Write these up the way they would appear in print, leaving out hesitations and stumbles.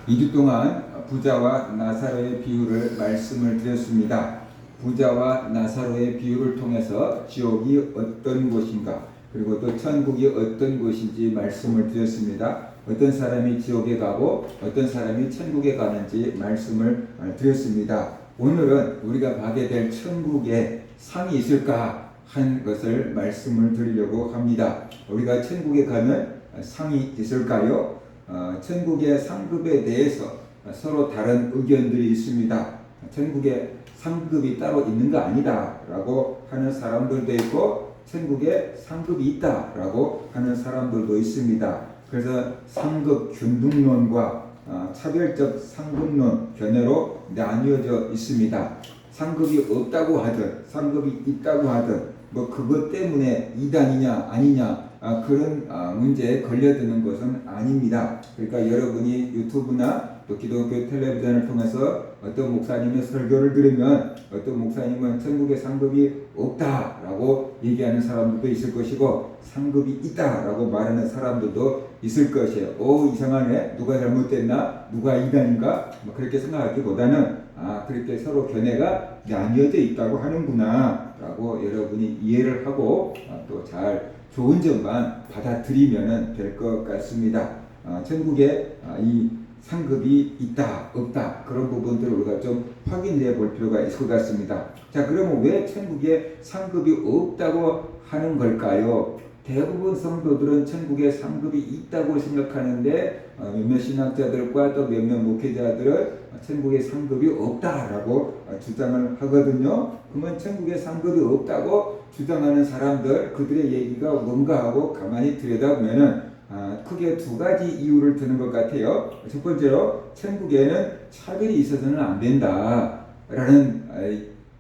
2주 동안 부자와 나사로의 비유를 말씀을 드렸습니다. 부자와 나사로의 비유를 통해서 지옥이 어떤 곳인가, 그리고 또 천국이 어떤 곳인지 말씀을 드렸습니다. 어떤 사람이 지옥에 가고 어떤 사람이 천국에 가는지 말씀을 드렸습니다. 오늘은 우리가 가게 될 천국에 상이 있을까 한 것을 말씀을 드리려고 합니다. 우리가 천국에 가면 상이 있을까요? 천국의 상급에 대해서 서로 다른 의견들이 있습니다. 천국에 상급이 따로 있는 거 아니다 라고 하는 사람들도 있고, 천국에 상급이 있다 라고 하는 사람들도 있습니다. 그래서 상급 균등론과 차별적 상급론 견해로 나뉘어져 있습니다. 상급이 없다고 하든 상급이 있다고 하든 그것 때문에 이단이냐 아니냐 그런 문제에 걸려드는 것은 아닙니다. 그러니까 여러분이 유튜브나 또 기독교 텔레비전을 통해서 어떤 목사님의 설교를 들으면 어떤 목사님은 천국에 상급이 없다라고 얘기하는 사람들도 있을 것이고, 상급이 있다라고 말하는 사람들도 있을 것이에요. 이상하네, 누가 잘못됐나, 누가 이단인가 그렇게 생각하기보다는 그렇게 서로 견해가 나뉘어져 있다고 하는구나 라고 여러분이 이해를 하고 또 잘 좋은 점만 받아들이면 될 것 같습니다. 천국에 이 상급이 있다 없다 그런 부분들을 우리가 좀 확인해 볼 필요가 있을 것 같습니다. 자, 그러면 왜 천국에 상급이 없다고 하는 걸까요? 대부분 성도들은 천국에 상급이 있다고 생각하는데 몇몇 신학자들과 또 몇몇 목회자들은 천국에 상급이 없다라고 주장을 하거든요. 그러면 천국에 상급이 없다고 주장하는 사람들, 그들의 얘기가 뭔가 하고 가만히 들여다보면은 크게 두 가지 이유를 드는 것 같아요. 첫 번째로, 천국에는 차별이 있어서는 안 된다라는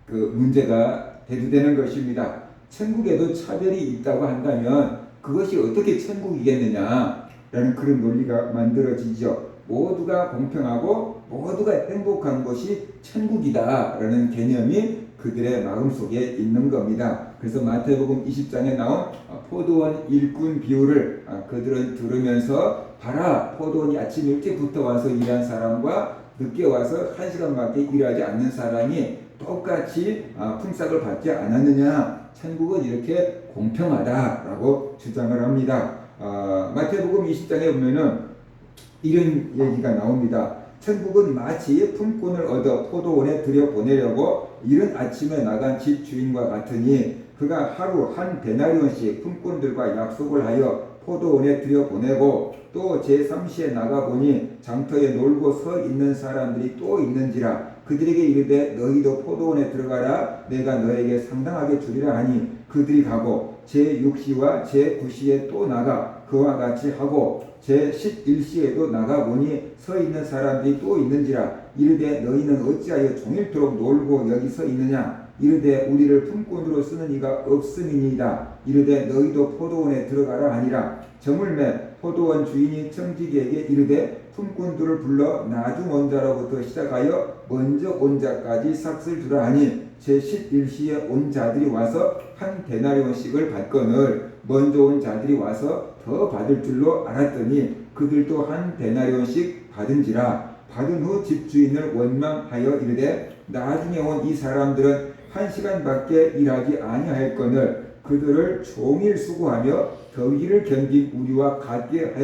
그 문제가 대두되는 것입니다. 천국에도 차별이 있다고 한다면 그것이 어떻게 천국이겠느냐라는 그런 논리가 만들어지죠. 모두가 공평하고 모두가 행복한 것이 천국이다라는 개념이 그들의 마음속에 있는 겁니다. 그래서 마태복음 20장에 나온 포도원 일꾼 비유를 그들은 들으면서, 봐라, 포도원이 아침 일찍부터 와서 일한 사람과 늦게 와서 1시간밖에 일하지 않는 사람이 똑같이 품삯을 받지 않았느냐, 천국은 이렇게 공평하다라고 주장을 합니다. 마태복음 20장에 보면은 이런 얘기가 나옵니다. 천국은 마치 품꾼을 얻어 포도원에 들여보내려고 이른 아침에 나간 집 주인과 같으니, 그가 하루 한 데나리온씩 품꾼들과 약속을 하여 포도원에 들여보내고 또 제3시에 나가보니 장터에 놀고 서 있는 사람들이 또 있는지라. 그들에게 이르되 너희도 포도원에 들어가라, 내가 너에게 상당하게 주리라 하니 그들이 가고 제6시와 제9시에 또 나가 그와 같이 하고 제11시에도 나가보니 서 있는 사람들이 또 있는지라. 이르되 너희는 어찌하여 종일토록 놀고 여기 서 있느냐. 이르되 우리를 품꾼으로 쓰는 이가 없음이니이다. 이르되 너희도 포도원에 들어가라 하니라. 저물매 포도원 주인이 청지기에게 이르되 품꾼들을 불러 나중 온 자로부터 시작하여 먼저 온 자까지 삭슬 주라 하니, 제11시에 온 자들이 와서 한 데나리온씩을 받거늘 먼저 온 자들이 와서 더 받을 줄로 알았더니 그들도 한 데나리온씩 받은지라. 받은 후 집주인을 원망하여 이르되 나중에 온 이 사람들은 1시간밖에 일하지 아니하였거늘 그들을 종일 수고하며 더위를 견딘 우리와 같게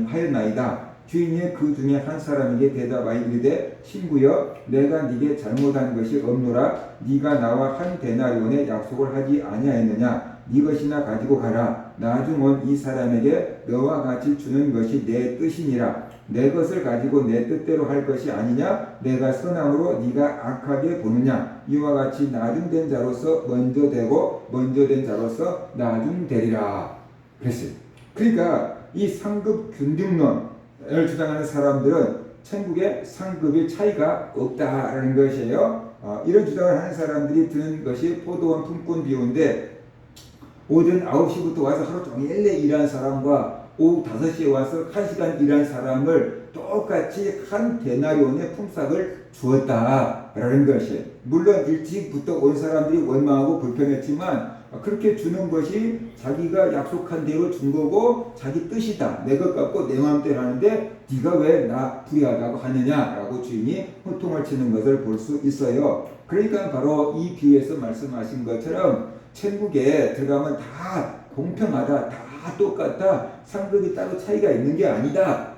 하였나이다. 주인이 그 중에 한 사람에게 대답하여 이르되 친구여, 내가 네게 잘못한 것이 없노라. 네가 나와 한 데나리온의 약속을 하지 아니하였느냐. 네 것이나 가지고 가라. 나중 온 이 사람에게 너와 같이 주는 것이 내 뜻이니라. 내 것을 가지고 내 뜻대로 할 것이 아니냐. 내가 선함으로 네가 악하게 보느냐. 이와 같이 나중된 자로서 먼저 되고 먼저 된 자로서 나중되리라 그랬어요. 그러니까 이 상급 균등론을 주장하는 사람들은 천국에 상급의 차이가 없다라는 것이에요. 이런 주장을 하는 사람들이 드는 것이 포도원 품꾼 비유인데, 오전 9시부터 와서 하루 종일 일한 사람과 오후 5시에 와서 1시간 일한 사람을 똑같이 한 데나리온의 품삯을 주었다라는 것이에요. 물론 일찍부터 온 사람들이 원망하고 불평했지만 그렇게 주는 것이 자기가 약속한 대로 준 거고 자기 뜻이다. 내 것 같고 내 마음대로 하는데 네가 왜 나 불의하다고 하느냐라고 주인이 호통을 치는 것을 볼 수 있어요. 그러니까 바로 이 비유에서 말씀하신 것처럼 천국에 들어가면 다 공평하다, 다 똑같다, 상급이 따로 차이가 있는 게 아니다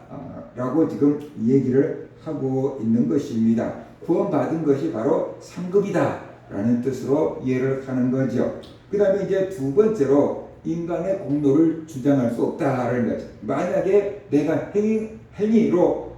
라고 지금 얘기를 하고 있는 것입니다. 구원받은 것이 바로 상급이다 라는 뜻으로 이해를 하는 거죠. 그 다음에 이제 두 번째로 인간의 공로를 주장할 수 없다라는 거죠. 만약에 내가 행위로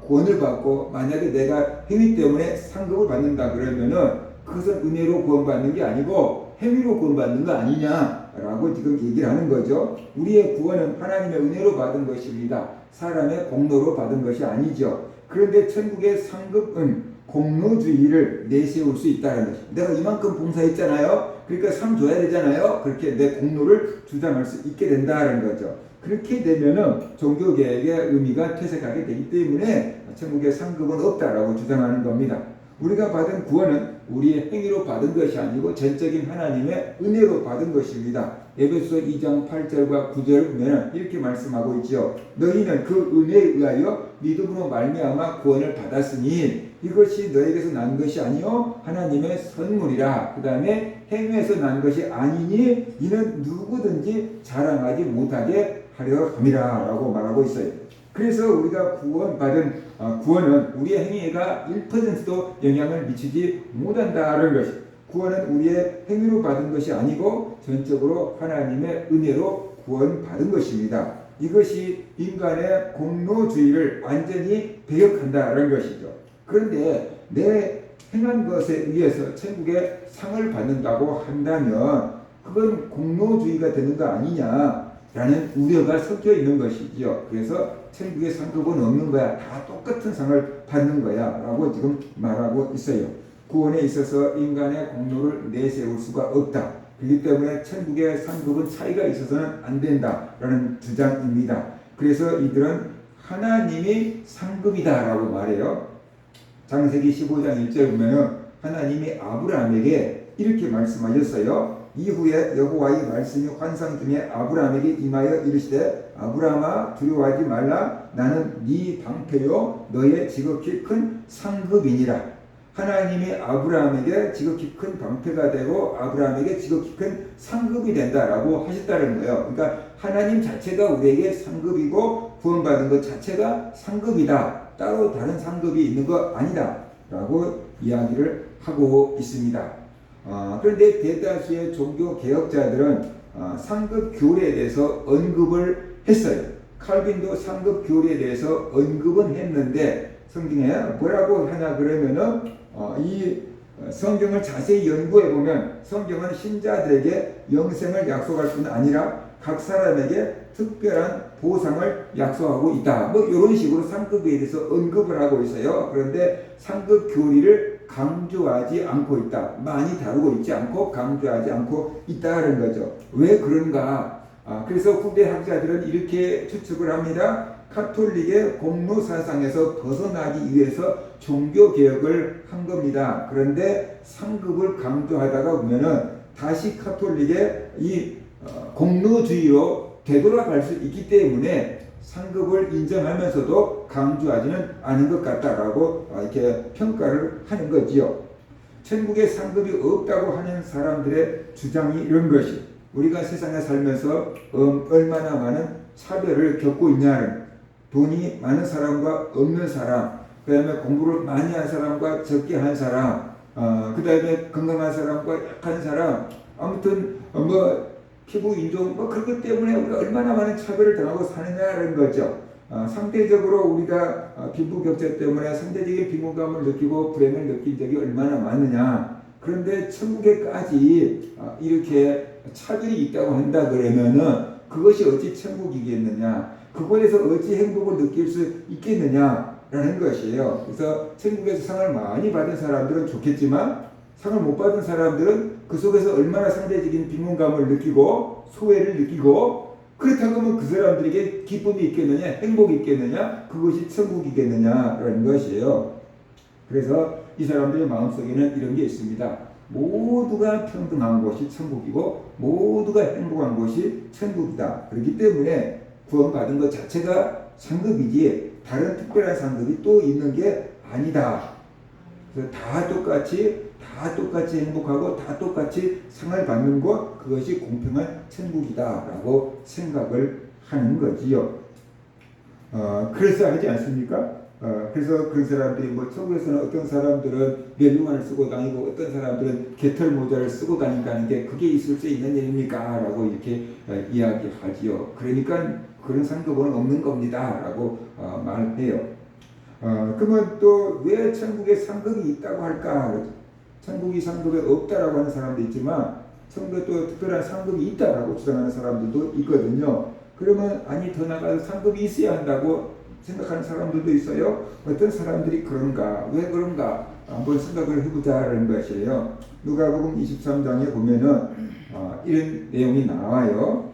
구원을 받고 만약에 내가 행위 때문에 상급을 받는다 그러면은 그것은 은혜로 구원받는 게 아니고 행위로 구원받는 거 아니냐라고 지금 얘기를 하는 거죠. 우리의 구원은 하나님의 은혜로 받은 것입니다. 사람의 공로로 받은 것이 아니죠. 그런데 천국의 상급은 공로주의를 내세울 수 있다는 것입니다. 내가 이만큼 봉사했잖아요. 그러니까 상 줘야 되잖아요. 그렇게 내 공로를 주장할 수 있게 된다는 거죠. 그렇게 되면은 종교개혁의 의미가 퇴색하게 되기 때문에 천국의 상급은 없다라고 주장하는 겁니다. 우리가 받은 구원은 우리의 행위로 받은 것이 아니고 전적인 하나님의 은혜로 받은 것입니다. 에베소 2장 8절과 9절 보면 이렇게 말씀하고 있죠. 너희는 그 은혜에 의하여 믿음으로 말미암아 구원을 받았으니 이것이 너에게서 난 것이 아니요 하나님의 선물이라. 그 다음에 행위에서 난 것이 아니니 이는 누구든지 자랑하지 못하게 하려 함이라 라고 말하고 있어요. 그래서 우리가 구원받은 구원은 우리의 행위가 1%도 영향을 미치지 못한다는 것이, 구원은 우리의 행위로 받은 것이 아니고 전적으로 하나님의 은혜로 구원받은 것입니다. 이것이 인간의 공로주의를 완전히 배격한다는 것이죠. 그런데 내 행한 것에 의해서 천국의 상을 받는다고 한다면 그건 공로주의가 되는 거 아니냐라는 우려가 섞여 있는 것이죠. 그래서 천국의 상급은 없는 거야. 다 똑같은 상을 받는 거야. 라고 지금 말하고 있어요. 구원에 있어서 인간의 공로를 내세울 수가 없다. 그렇기 때문에 천국의 상급은 차이가 있어서는 안 된다. 라는 주장입니다. 그래서 이들은 하나님이 상급이다. 라고 말해요. 창세기 15장 1절 보면은 하나님이 아브라함에게 이렇게 말씀하셨어요. 이후에 여호와의 말씀이 환상 중에 아브라함에게 임하여 이르시되 아브라함아 두려워하지 말라. 나는 네 방패요 너의 지극히 큰 상급이니라. 하나님이 아브라함에게 지극히 큰 방패가 되고 아브라함에게 지극히 큰 상급이 된다라고 하셨다는 거예요. 그러니까 하나님 자체가 우리에게 상급이고 구원받은 것 자체가 상급이다. 따로 다른 상급이 있는 거 아니다 라고 이야기를 하고 있습니다. 그런데 대다수의 종교 개혁자들은 상급 교리에 대해서 언급을 했어요. 칼빈도 상급 교리에 대해서 언급은 했는데 성경에 뭐라고 하냐 그러면은 이 성경을 자세히 연구해 보면 성경은 신자들에게 영생을 약속할 뿐 아니라 각 사람에게 특별한 보상을 약속하고 있다. 뭐 이런 식으로 상급에 대해서 언급을 하고 있어요. 그런데 상급 교리를 강조하지 않고 있다. 많이 다루고 있지 않고 강조하지 않고 있다는 거죠. 왜 그런가? 그래서 후대 학자들은 이렇게 추측을 합니다. 카톨릭의 공로 사상에서 벗어나기 위해서 종교 개혁을 한 겁니다. 그런데 상급을 강조하다가 보면은 다시 카톨릭의 이 공로주의로 되돌아갈 수 있기 때문에 상급을 인정하면서도 강조하지는 않은 것 같다라고 이렇게 평가를 하는 거지요. 천국에 상급이 없다고 하는 사람들의 주장이 이런 것이, 우리가 세상에 살면서 얼마나 많은 차별을 겪고 있냐는, 돈이 많은 사람과 없는 사람, 그 다음에 공부를 많이 한 사람과 적게 한 사람, 그 다음에 건강한 사람과 약한 사람, 아무튼 피부 인종 그런 것 때문에 우리가 얼마나 많은 차별을 당하고 사느냐는 거죠. 상대적으로 우리가 빈부격차 때문에 상대적인 빈곤감을 느끼고 불행을 느낀 적이 얼마나 많으냐. 그런데 천국에까지 이렇게 차별이 있다고 한다 그러면은 그것이 어찌 천국이겠느냐, 그곳에서 어찌 행복을 느낄 수 있겠느냐라는 것이에요. 그래서 천국에서 상을 많이 받은 사람들은 좋겠지만 상을 못 받은 사람들은 그 속에서 얼마나 상대적인 빈곤감을 느끼고 소외를 느끼고, 그렇다고 하면 그 사람들에게 기쁨이 있겠느냐, 행복이 있겠느냐, 그것이 천국이겠느냐라는 것이에요. 그래서 이 사람들의 마음속에는 이런 게 있습니다. 모두가 평등한 곳이 천국이고 모두가 행복한 곳이 천국이다. 그렇기 때문에 구원받은 것 자체가 상급이지 다른 특별한 상급이 또 있는 게 아니다. 그래서 다 똑같이 행복하고 다 똑같이 상을 받는 것, 그것이 공평한 천국이다라고 생각을 하는 거지요. 그래서 하지 않습니까? 그래서 그런 사람들이 뭐 천국에서는 어떤 사람들은 멜루만을 쓰고 다니고 어떤 사람들은 개털 모자를 쓰고 다닌다는 게 그게 있을 수 있는 일입니까? 라고 이렇게 이야기하지요. 그러니까 그런 상급은 없는 겁니다. 라고 말해요. 그러면 또 왜 천국에 상급이 있다고 할까? 천국이 상급에 없다라고 하는 사람도 있지만 천국에 또 특별한 상급이 있다라고 주장하는 사람들도 있거든요. 그러면 아니 더 나아가서 상급이 있어야 한다고 생각하는 사람들도 있어요. 어떤 사람들이 그런가? 왜 그런가? 한번 생각을 해보자는 것이에요. 누가복음 23장에 보면은 이런 내용이 나와요.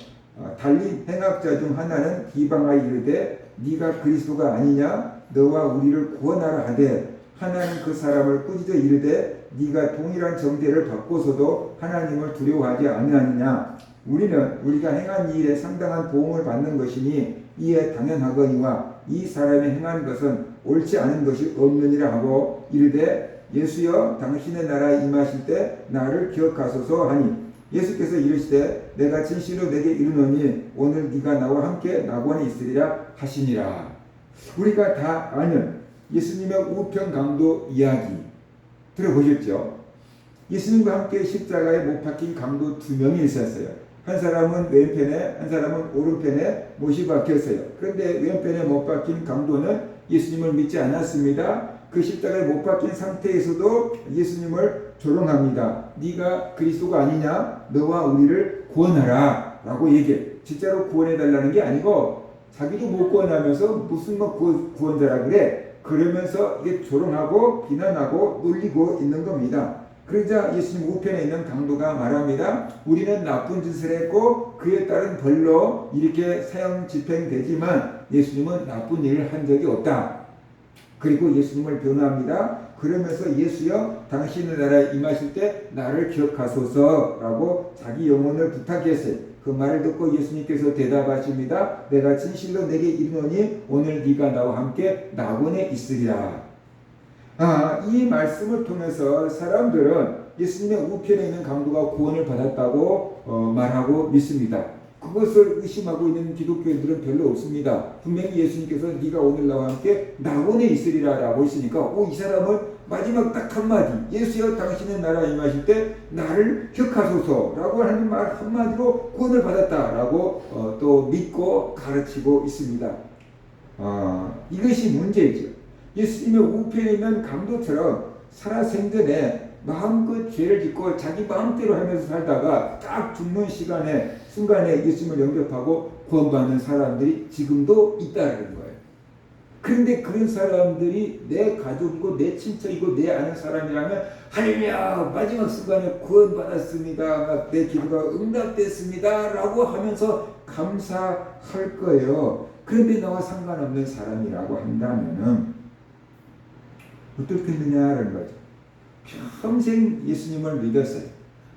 달리 행악자 중 하나는 비방하여 이르되 네가 그리스도가 아니냐? 너와 우리를 구원하라 하되 하나는 그 사람을 꾸짖어 이르되 네가 동일한 정죄를 받고서도 하나님을 두려워하지 아니하느냐? 우리가 행한 일에 상당한 보응을 받는 것이니 이에 당연하거니와 이 사람이 행한 것은 옳지 않은 것이 없느니라 하고 이르되 예수여 당신의 나라에 임하실 때 나를 기억하소서 하니 예수께서 이르시되 내가 진실로 내게 이르노니 오늘 네가 나와 함께 낙원에 있으리라 하시니라. 우리가 다 아는 예수님의 우편 강도 이야기 들어보셨죠? 예수님과 함께 십자가에 못 박힌 강도 두 명이 있었어요. 한 사람은 왼편에, 한 사람은 오른편에 못이 박혔어요. 그런데 왼편에 못 박힌 강도는 예수님을 믿지 않았습니다. 그 십자가에 못 박힌 상태에서도 예수님을 조롱합니다. 네가 그리스도가 아니냐? 너와 우리를 구원하라 라고 얘기해. 진짜로 구원해달라는 게 아니고 자기도 못 구원하면서 무슨 구원자라 그래? 그러면서 이게 조롱하고 비난하고 놀리고 있는 겁니다. 그러자 예수님 우편에 있는 강도가 말합니다. 우리는 나쁜 짓을 했고 그에 따른 벌로 이렇게 사형 집행되지만 예수님은 나쁜 일을 한 적이 없다. 그리고 예수님을 변호합니다. 그러면서 예수여 당신의 나라에 임하실 때 나를 기억하소서라고 자기 영혼을 부탁했어요. 그 말을 듣고 예수님께서 대답하십니다. 내가 진실로 내게 이르노니 오늘 네가 나와 함께 낙원에 있으리라. 이 말씀을 통해서 사람들은 예수님의 우편에 있는 강도가 구원을 받았다고 말하고 믿습니다. 그것을 의심하고 있는 기독교인들은 별로 없습니다. 분명히 예수님께서 네가 오늘 나와 함께 낙원에 있으리라 라고 했으니까 이 사람은 마지막 딱 한마디 예수여 당신의 나라에 임하실 때 나를 기억하소서 라고 하는 말 한마디로 구원을 받았다라고 또 믿고 가르치고 있습니다. 이것이 문제죠. 예수님의 우편에 있는 강도처럼 살아생전에 마음껏 죄를 짓고 자기 마음대로 하면서 살다가 딱 죽는 순간에 예수님을 영접하고 구원받는 사람들이 지금도 있다는 거예요. 그런데 그런 사람들이 내 가족이고 내 친척이고 내 아는 사람이라면 할렐루야 마지막 순간에 구원받았습니다. 내 기도가 응답됐습니다. 라고 하면서 감사할 거예요. 그런데 나와 상관없는 사람이라고 한다면은 어떻겠느냐라는 거죠. 평생 예수님을 믿었어요.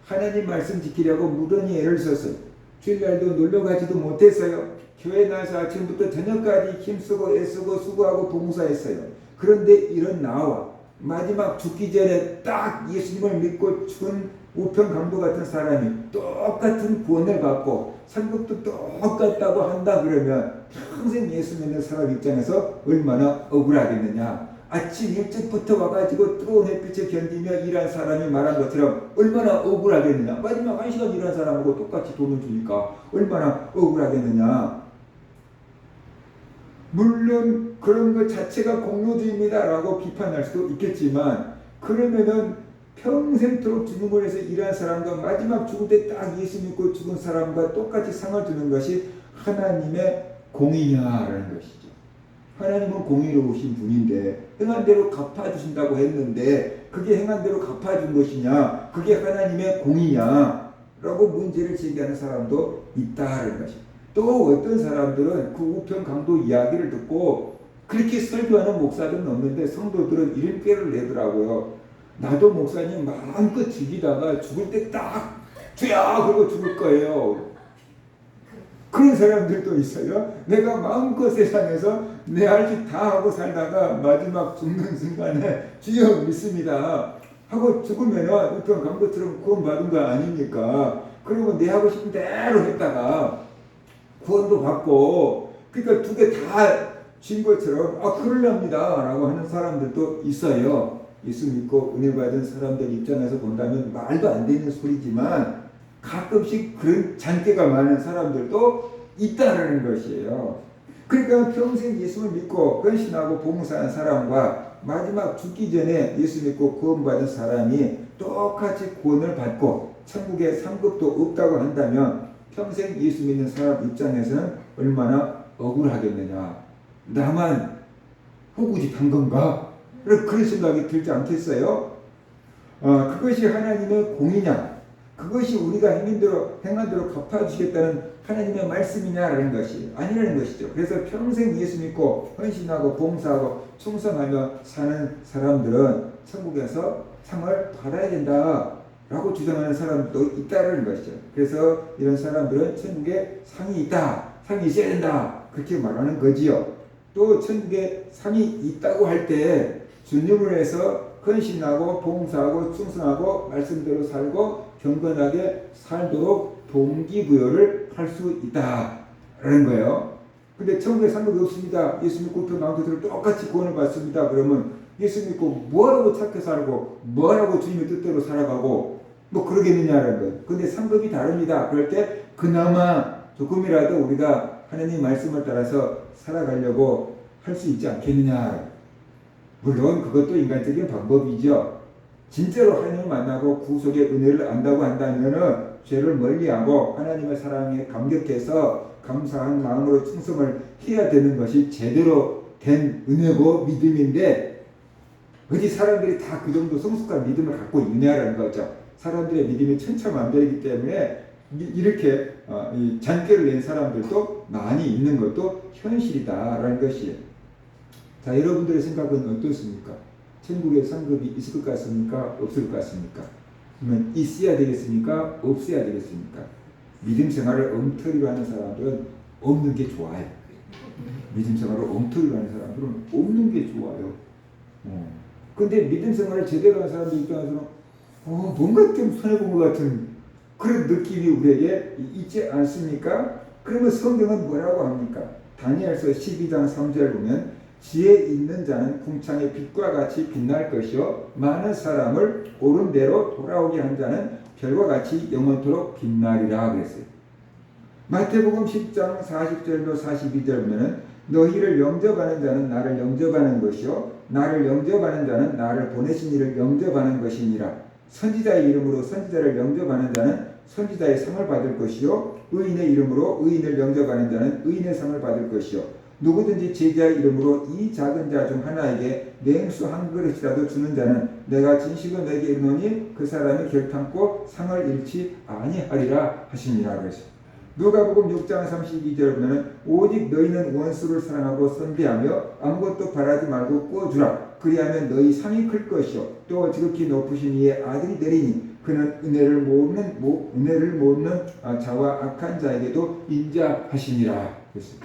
하나님 말씀 지키려고 무던히 애를 썼어요. 주일날도 놀러가지도 못했어요. 교회 나와서 아침부터 저녁까지 힘쓰고 애쓰고 수고하고 봉사했어요. 그런데 이런 나와 마지막 죽기 전에 딱 예수님을 믿고 죽은 우편 강도 같은 사람이 똑같은 구원을 받고 상급도 똑같다고 한다 그러면 평생 예수 믿는 사람 입장에서 얼마나 억울하겠느냐. 아침 일찍부터 와가지고 뜨거운 햇빛을 견디며 일한 사람이 말한 것처럼 얼마나 억울하겠느냐. 마지막 1시간 일한 사람하고 똑같이 돈을 주니까 얼마나 억울하겠느냐. 물론 그런 것 자체가 공로주의입니다 라고 비판할 수도 있겠지만 그러면은 평생토록 주님을 위해서 일한 사람과 마지막 죽을 때 딱 예수 믿고 죽은 사람과 똑같이 상을 주는 것이 하나님의 공의냐라는 것이죠. 하나님은 공의로우신 분인데 행한 대로 갚아주신다고 했는데 그게 행한 대로 갚아준 것이냐 그게 하나님의 공의냐 라고 문제를 제기하는 사람도 있다는 것이죠. 또 어떤 사람들은 그 우편 강도 이야기를 듣고 그렇게 설교하는 목사들은 없는데 성도들은 이런 꾀를 내더라고요. 나도 목사님 마음껏 즐기다가 죽을 때 딱 주야 그러고 죽을 거예요. 그런 사람들도 있어요. 내가 마음껏 세상에서 내 할 일 다 하고 살다가 마지막 죽는 순간에 주여 믿습니다 하고 죽으면 어떤 강도처럼 구원받은 거 아닙니까? 그리고 내 하고 싶은 대로 했다가 구원도 받고, 그러니까 두 개 다 진 것처럼 그럴랍니다 라고 하는 사람들도 있어요. 예수 믿고 은혜 받은 사람들 입장에서 본다면 말도 안 되는 소리지만 가끔씩 그런 잔재가 많은 사람들도 있다라는 것이에요. 그러니까 평생 예수를 믿고 헌신하고 봉사한 사람과 마지막 죽기 전에 예수 믿고 구원받은 사람이 똑같이 구원을 받고 천국에 상급도 없다고 한다면 평생 예수 믿는 사람 입장에서는 얼마나 억울하겠느냐. 나만 호구짓한 건가? 그런 생각이 들지 않겠어요? 그것이 하나님의 공이냐? 그것이 우리가 행한 대로 갚아주시겠다는 하나님의 말씀이냐라는 것이 아니라는 것이죠. 그래서 평생 예수 믿고 헌신하고 봉사하고 충성하며 사는 사람들은 천국에서 상을 받아야 된다라고 주장하는 사람도 있다는 것이죠. 그래서 이런 사람들은 천국에 상이 있다, 상이 있어야 된다 그렇게 말하는 거지요. 또 천국에 상이 있다고 할 때 주님을 위해서 헌신하고 봉사하고 충성하고 말씀대로 살고 경건하게 살도록 동기부여를 할 수 있다라는 거예요. 근데 천국에 상급이 없습니다. 예수 믿고 그 망토들을 똑같이 구원을 받습니다. 그러면 예수 믿고 뭐라고 착해 살고 뭐라고 주님의 뜻대로 살아가고 뭐 그러겠느냐라는 거예요. 근데 상급이 다릅니다. 그럴 때 그나마 조금이라도 우리가 하나님 말씀을 따라서 살아가려고 할 수 있지 않겠느냐. 물론 그것도 인간적인 방법이죠. 진짜로 하나님을 만나고 구속의 은혜를 안다고 한다면 죄를 멀리하고 하나님의 사랑에 감격해서 감사한 마음으로 충성을 해야 되는 것이 제대로 된 은혜고 믿음인데, 어디 사람들이 다 그 정도 성숙한 믿음을 갖고 있냐라는 거죠. 사람들의 믿음이 천차만별이기 때문에 이렇게 잔꾀를 낸 사람들도 많이 있는 것도 현실이다라는 것이에요. 자, 여러분들의 생각은 어떻습니까? 천국에 상급이 있을 것 같습니까? 없을 것 같습니까? 그러면 있어야 되겠습니까? 없어야 되겠습니까? 믿음 생활을 엉터리로 하는 사람들은 없는 게 좋아요. 믿음 생활을 엉터리로 하는 사람들은 없는 게 좋아요. 근데 믿음 생활을 제대로 하는 사람들 입장에서는 뭔가 좀 손해본 것 같은 그런 느낌이 우리에게 있지 않습니까? 그러면 성경은 뭐라고 합니까? 다니엘서 12장 3절 보면 지혜 있는 자는 궁창의 빛과 같이 빛날 것이요 많은 사람을 옳은 대로 돌아오게 한 자는 별과 같이 영원토록 빛나리라 그랬어요. 마태복음 10장 40절로 42절 보면은 너희를 영접하는 자는 나를 영접하는 것이요 나를 영접하는 자는 나를 보내신 이를 영접하는 것이니라. 선지자의 이름으로 선지자를 영접하는 자는 선지자의 상을 받을 것이요 의인의 이름으로 의인을 영접하는 자는 의인의 상을 받을 것이요 누구든지 제자의 이름으로 이 작은 자 중 하나에게 냉수 한 그릇이라도 주는 자는 내가 진실로 내게 이르노니 그 사람이 결탄코 상을 잃지 아니하리라 하시니라 그랬어요. 누가복음 6장 32절 보면 오직 너희는 원수를 사랑하고 선대하며 아무것도 바라지 말고 꾸어주라. 그리하면 너희 상이 클 것이요 또 지극히 높으신 이의 아들이 되리니 그는 은혜를 모으는 자와 악한 자에게도 인자하시니라 그랬어요.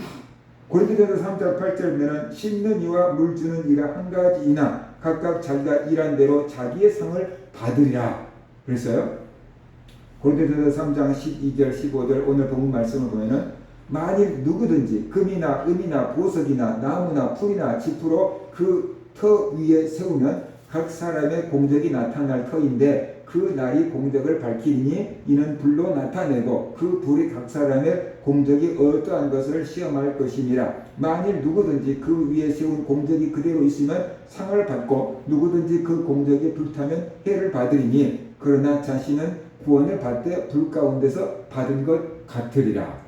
고린도전서 3장 8절 보면 심는 이와 물 주는 이가 한 가지이나 각각 자기가 일한 대로 자기의 상을 받으리라 그랬어요. 고린도전서 3장 12절 15절 오늘 본문 말씀을 보면은 만일 누구든지 금이나 은이나 보석이나 나무나 풀이나 지푸로 그 터 위에 세우면 각 사람의 공적이 나타날 터인데 그 날이 공적을 밝히니 이는 불로 나타내고 그 불이 각 사람의 공적이 어떠한 것을 시험할 것이니라. 만일 누구든지 그 위에 세운 공적이 그대로 있으면 상을 받고 누구든지 그 공적이 불타면 해를 받으리니 그러나 자신은 구원을 받되 불 가운데서 받은 것 같으리라.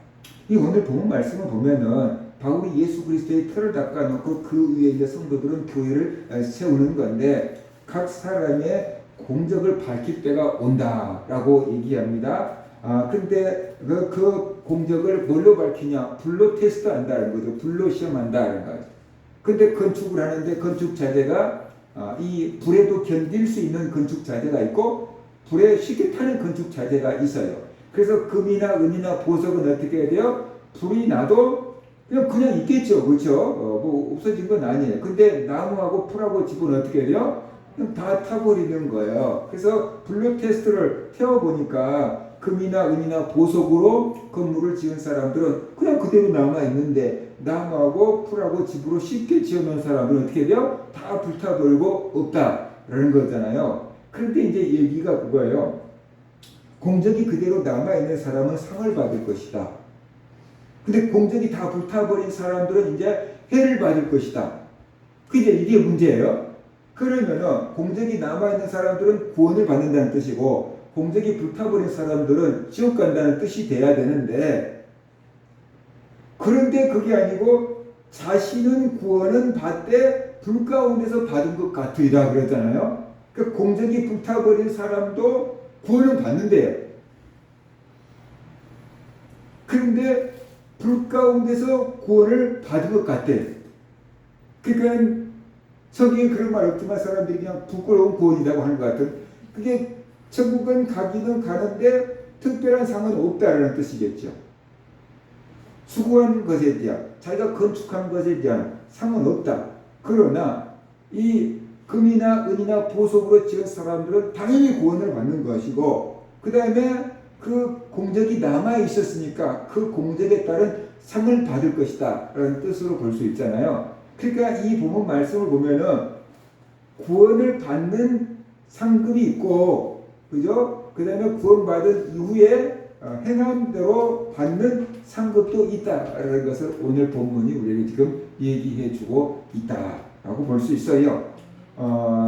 이 오늘 본문 말씀을 보면은 바울이 예수 그리스도의 터를 닦아놓고 그 위에 이제 성도들은 교회를 세우는 건데 각 사람의 공적을 밝힐 때가 온다라고 얘기합니다. 근데 그 공적을 뭘로 밝히냐? 불로 테스트한다는 거죠. 불로 시험한다는 거죠. 근데 건축을 하는데 건축 자재가 이 불에도 견딜 수 있는 건축 자재가 있고 불에 쉽게 타는 건축 자재가 있어요. 그래서 금이나 은이나 보석은 어떻게 해야 돼요? 불이 나도 그냥 있겠죠. 그렇죠? 뭐 없어진 건 아니에요. 근데 나무하고 풀하고 집은 어떻게 해요? 그냥 다 타버리는 거예요. 그래서 블루 테스트를 태워보니까 금이나 은이나 보석으로 건물을 지은 사람들은 그냥 그대로 남아있는데 나무하고 풀하고 집으로 쉽게 지어놓은 사람들은 어떻게 돼요? 다 불타버리고 없다라는 거잖아요. 그런데 이제 얘기가 그거예요. 공적이 그대로 남아있는 사람은 상을 받을 것이다. 근데 공적이 다 불타버린 사람들은 이제 해를 받을 것이다. 이게 문제예요. 그러면은 공적이 남아있는 사람들은 구원을 받는다는 뜻이고 공적이 불타버린 사람들은 지옥 간다는 뜻이 돼야 되는데 그런데 그게 아니고 자신은 구원은 받되 불 가운데서 받은 것 같으리라 그랬잖아요. 그 공적이 불타버린 사람도 구원은 받는데요. 그런데 불 가운데서 구원을 받은 것 같대. 그러니까 저기에 그런 말 없지만 사람들이 그냥 부끄러운 구원이라고 하는 것 같은 그게 천국은 가기는 가는데 특별한 상은 없다라는 뜻이겠죠. 수고한 것에 대한 자기가 건축한 것에 대한 상은 없다. 그러나 이 금이나 은이나 보석으로 지은 사람들은 당연히 구원을 받는 것이고 그 다음에 그 공적이 남아 있었으니까 그 공적에 따른 상을 받을 것이다 라는 뜻으로 볼 수 있잖아요. 그러니까 이 본문 말씀을 보면은 구원을 받는 상급이 있고 그죠? 그 다음에 구원받은 이후에 행한 대로 받는 상급도 있다라는 것을 오늘 본문이 우리에게 지금 얘기해 주고 있다라고 볼 수 있어요.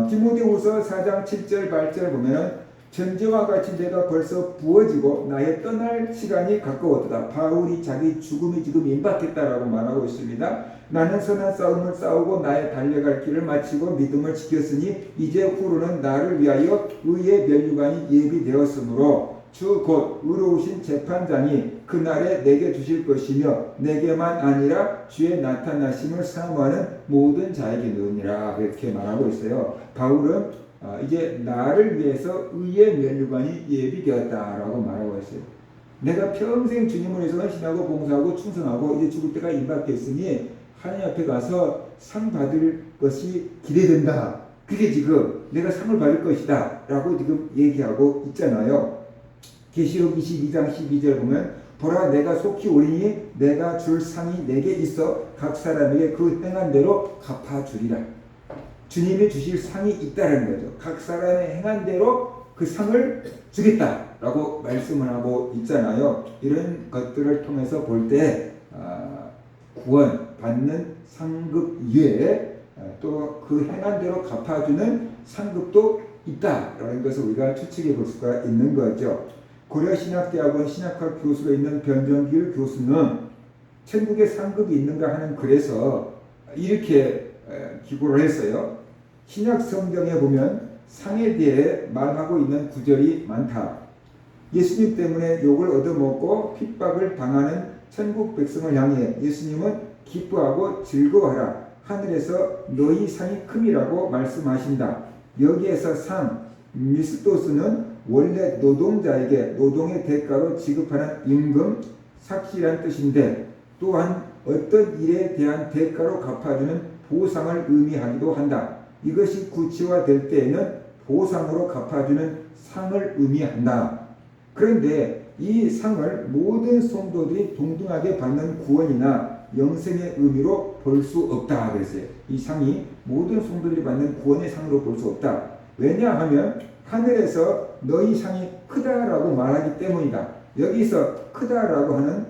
디모데후서 4장 7절 8절 보면은 전제와 같이 내가 벌써 부어지고 나의 떠날 시간이 가까웠다. 바울이 자기 죽음이 지금 임박했다라고 말하고 있습니다. 나는 선한 싸움을 싸우고 나의 달려갈 길을 마치고 믿음을 지켰으니 이제 후로는 나를 위하여 의의 면류관이 예비되었으므로 주 곧 의로우신 재판장이 그날에 내게 주실 것이며 내게만 아니라 주의 나타나심을 사모하는 모든 자에게 느니라 이렇게 말하고 있어요. 바울은 이제 나를 위해서 의의 면류관이 예비되었다라고 말하고 있어요. 내가 평생 주님을 위해서 헌신하고 봉사하고 충성하고 이제 죽을 때가 임박했으니 하나님 앞에 가서 상 받을 것이 기대된다. 그게 지금 내가 상을 받을 것이다 라고 지금 얘기하고 있잖아요. 계시록 22장 12절 보면 보라 내가 속히 오리니 내가 줄 상이 내게 있어 각 사람에게 그 행한 대로 갚아주리라. 주님이 주실 상이 있다는 거죠. 각 사람의 행한 대로 그 상을 주겠다라고 말씀을 하고 있잖아요. 이런 것들을 통해서 볼 때 구원 받는 상급 이외에 또 그 행한 대로 갚아주는 상급도 있다라는 것을 우리가 추측해 볼 수가 있는 거죠. 고려신학대학원 신학학 교수로 있는 변정길 교수는 천국에 상급이 있는가 하는 글에서 이렇게 기고를 했어요. 신약 성경에 보면 상에 대해 말하고 있는 구절이 많다. 예수님 때문에 욕을 얻어먹고 핍박을 당하는 천국 백성을 향해 예수님은 기뻐하고 즐거워하라. 하늘에서 너희 상이 큼이라고 말씀하신다. 여기에서 상, 미스토스는 원래 노동자에게 노동의 대가로 지급하는 임금, 삭시란 뜻인데 또한 어떤 일에 대한 대가로 갚아주는 보상을 의미하기도 한다. 이것이 구체화될 때에는 보상으로 갚아주는 상을 의미한다. 그런데 이 상을 모든 성도들이 동등하게 받는 구원이나 영생의 의미로 볼 수 없다 그랬어요. 이 상이 모든 성도들이 받는 구원의 상으로 볼 수 없다. 왜냐하면 하늘에서 너희 상이 크다라고 말하기 때문이다. 여기서 크다라고 하는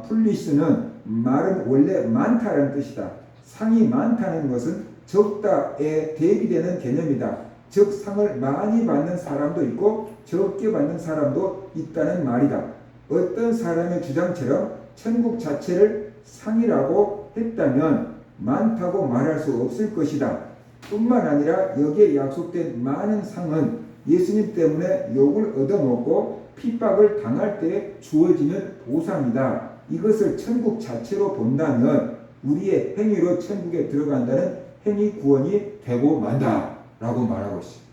플리스는 말은 원래 많다라는 뜻이다. 상이 많다는 것은 적다에 대비되는 개념이다. 즉 상을 많이 받는 사람도 있고 적게 받는 사람도 있다는 말이다. 어떤 사람의 주장처럼 천국 자체를 상이라고 했다면 많다고 말할 수 없을 것이다. 뿐만 아니라 여기에 약속된 많은 상은 예수님 때문에 욕을 얻어먹고 핍박을 당할 때 주어지는 보상이다. 이것을 천국 자체로 본다면 우리의 행위로 천국에 들어간다는 행위 구원이 되고 만다 라고 말하고 있습니다.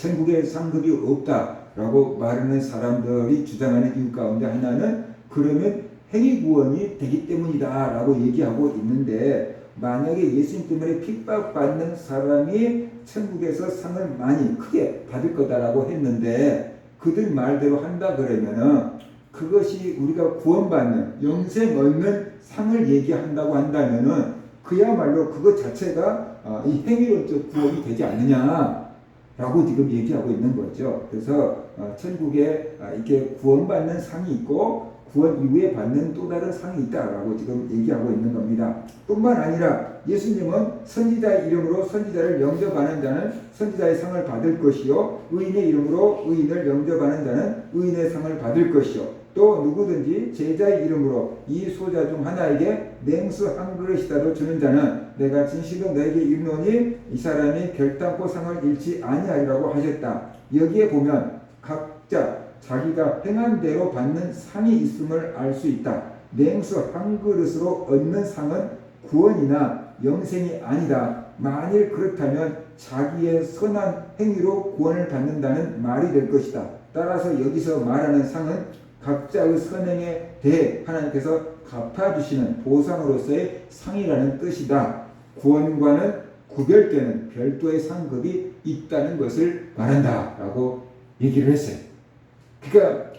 천국에 상급이 없다라고 말하는 사람들이 주장하는 이유 가운데 하나는 그러면 행위 구원이 되기 때문이다라고 얘기하고 있는데, 만약에 예수님 때문에 핍박받는 사람이 천국에서 상을 많이 크게 받을 거다라고 했는데, 그들 말대로 한다 그러면은 그것이 우리가 구원받는 영생 얻는 상을 얘기한다고 한다면은 그야말로 그것 자체가 이 행위론적 구원이 되지 않느냐라고 지금 얘기하고 있는 거죠. 그래서 천국에 이렇게 구원받는 상이 있고 구원 이후에 받는 또 다른 상이 있다라고 지금 얘기하고 있는 겁니다. 뿐만 아니라 예수님은 선지자의 이름으로 선지자를 영접하는 자는 선지자의 상을 받을 것이요, 의인의 이름으로 의인을 영접하는 자는 의인의 상을 받을 것이요, 또 누구든지 제자의 이름으로 이 소자 중 하나에게 냉수 한 그릇이라도 주는 자는 내가 진실로 너에게 이르노니 이 사람이 결단코 상을 잃지 아니하리라고 하셨다. 여기에 보면 각자 자기가 행한 대로 받는 상이 있음을 알 수 있다. 냉수 한 그릇으로 얻는 상은 구원이나 영생이 아니다. 만일 그렇다면 자기의 선한 행위로 구원을 받는다는 말이 될 것이다. 따라서 여기서 말하는 상은 각자의 선행에 대해 하나님께서 갚아주시는 보상으로서의 상이라는 뜻이다. 구원과는 구별되는 별도의 상급이 있다는 것을 말한다 라고 얘기를 했어요. 그러니까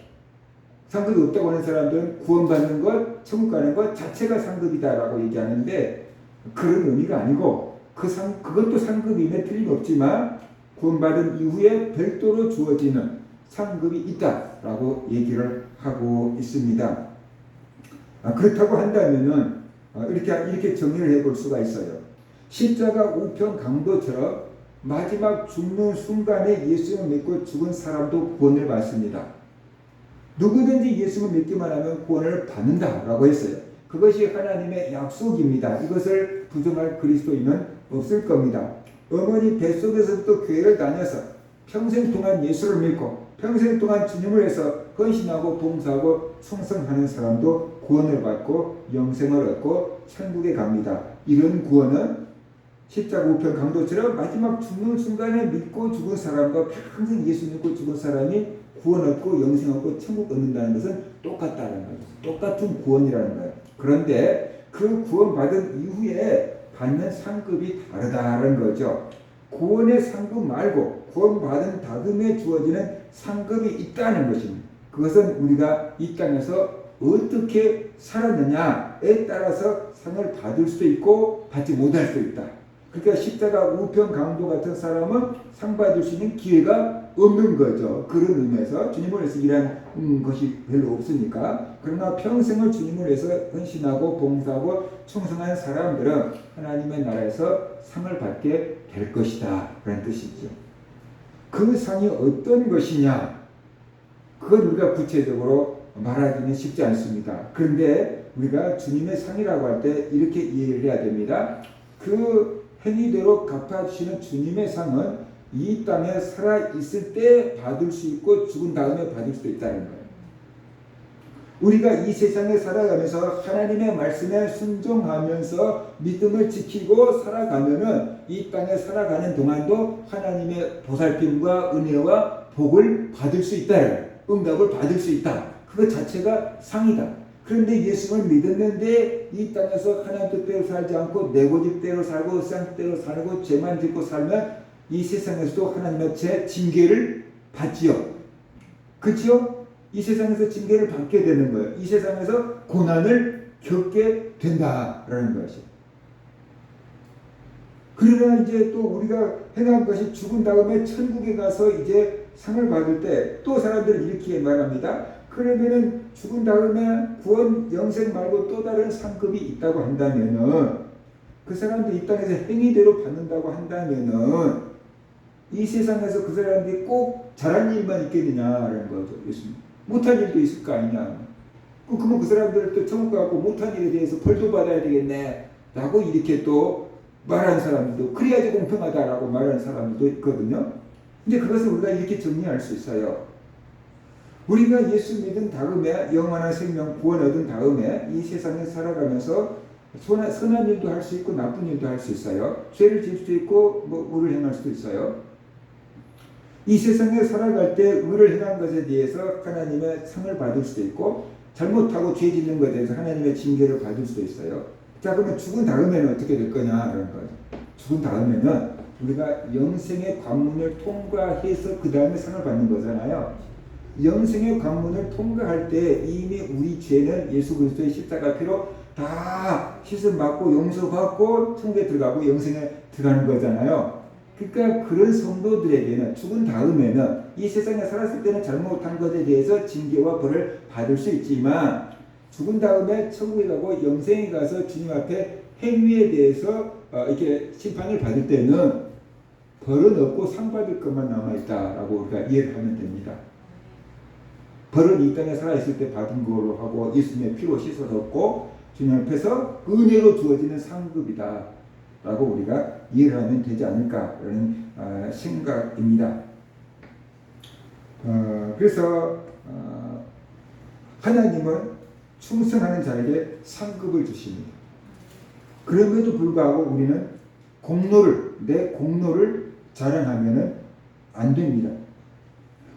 상급이 없다고 하는 사람들은 구원받는 것, 천국 가는 것 자체가 상급이다라고 얘기하는데, 그런 의미가 아니고 그것도 상급임에 틀림없지만 구원받은 이후에 별도로 주어지는 상급이 있다라고 얘기를 하고 있습니다. 그렇다고 한다면은 이렇게 정리를 해볼 수가 있어요. 십자가 우편 강도처럼 마지막 죽는 순간에 예수를 믿고 죽은 사람도 구원을 받습니다. 누구든지 예수를 믿기만 하면 구원을 받는다라고 했어요. 그것이 하나님의 약속입니다. 이것을 부정할 그리스도인은 없을 겁니다. 어머니 뱃속에서부터 교회를 다녀서 평생 동안 예수를 믿고 평생 동안 주님을 위해서 헌신하고 봉사하고 충성하는 사람도 구원을 받고 영생을 얻고 천국에 갑니다. 이런 구원은 십자가 우편 강도처럼 마지막 죽는 순간에 믿고 죽은 사람과 평생 예수 믿고 죽은 사람이 구원 얻고 영생 얻고 천국 얻는다는 것은 똑같다는 거예요. 똑같은 구원이라는 거예요. 그런데 그 구원 받은 이후에 받는 상급이 다르다는 거죠. 구원의 상급 말고 구원 받은 다음에 주어지는 상급이 있다는 것입니다. 그것은 우리가 이 땅에서 어떻게 살았느냐에 따라서 상을 받을 수도 있고 받지 못할 수도 있다. 그러니까 십자가 우편 강도 같은 사람은 상 받을 수 있는 기회가 없는 거죠. 그런 의미에서 주님을 위해서 일한 것이 별로 없으니까. 그러나 평생을 주님을 위해서 헌신하고 봉사하고 충성한 사람들은 하나님의 나라에서 상을 받게 될 것이다 라는 뜻이죠. 그 상이 어떤 것이냐, 그건 우리가 구체적으로 말하기는 쉽지 않습니다. 그런데 우리가 주님의 상이라고 할 때 이렇게 이해를 해야 됩니다. 그 행위대로 갚아주시는 주님의 상은 이 땅에 살아있을 때 받을 수 있고 죽은 다음에 받을 수도 있다는 거예요. 우리가 이 세상에 살아가면서 하나님의 말씀에 순종하면서 믿음을 지키고 살아가면은 이 땅에 살아가는 동안도 하나님의 보살핌과 은혜와 복을 받을 수 있다. 응답을 받을 수 있다. 그것 자체가 상이다. 그런데 예수를 믿었는데 이 땅에서 하나님 뜻대로 살지 않고 내 고집대로 살고 세상 뜻대로 살고 죄만 짓고 살면 이 세상에서도 하나님의 징계를 받지요. 그렇죠? 이 세상에서 징계를 받게 되는 거예요. 이 세상에서 고난을 겪게 된다라는 것이. 그러나 이제 또 우리가 행한 것이 죽은 다음에 천국에 가서 이제 상을 받을 때 또 사람들은 이렇게 말합니다. 그러면은 죽은 다음에 구원 영생 말고 또 다른 상급이 있다고 한다면은 그 사람들 이 땅에서 행위대로 받는다고 한다면은 이 세상에서 그 사람들이 꼭 잘한 일만 있겠느냐라는 거죠. 예수님. 못한 일도 있을 거 아니냐. 그러면 그 사람들을 또 천국 가고 못한 일에 대해서 벌도 받아야 되겠네 라고 이렇게 또 말하는 사람들도, 그래야지 공평하다라고 말하는 사람들도 있거든요. 이제 그것을 우리가 이렇게 정리할 수 있어요. 우리가 예수 믿은 다음에 영원한 생명 구원 얻은 다음에 이 세상에 살아가면서 선한 일도 할 수 있고 나쁜 일도 할 수 있어요. 죄를 지을 수도 있고 의를 행할 수도 있어요. 이 세상에 살아갈 때 의를 행한 것에 대해서 하나님의 상을 받을 수도 있고 잘못하고 죄 짓는 것에 대해서 하나님의 징계를 받을 수도 있어요. 자, 그러면 죽은 다음에는 어떻게 될 거냐 그런 거죠. 죽은 다음에는 우리가 영생의 관문을 통과해서 그 다음에 상을 받는 거잖아요. 영생의 관문을 통과할 때 이미 우리 죄는 예수 그리스도의 십자가 피로 다 씻음 받고 용서받고 천국에 들어가고 영생에 들어가는 거잖아요. 그러니까 그런 성도들에게는 죽은 다음에는 이 세상에 살았을 때는 잘못한 것에 대해서 징계와 벌을 받을 수 있지만 죽은 다음에 천국에 가고 영생에 가서 주님 앞에 행위에 대해서 이렇게 심판을 받을 때는 벌은 없고 상 받을 것만 남아있다라고 우리가 이해를 하면 됩니다. 벌은 이 땅에 살아있을 때 받은 걸로 하고 예수님의 피로 씻어졌고 주님 앞에서 은혜로 주어지는 상급이다 라고 우리가 이해를 하면 되지 않을까라는 생각입니다. 그래서 하나님은 충성하는 자에게 상급을 주십니다. 그럼에도 불구하고 우리는 내 공로를 자랑하면 안 됩니다.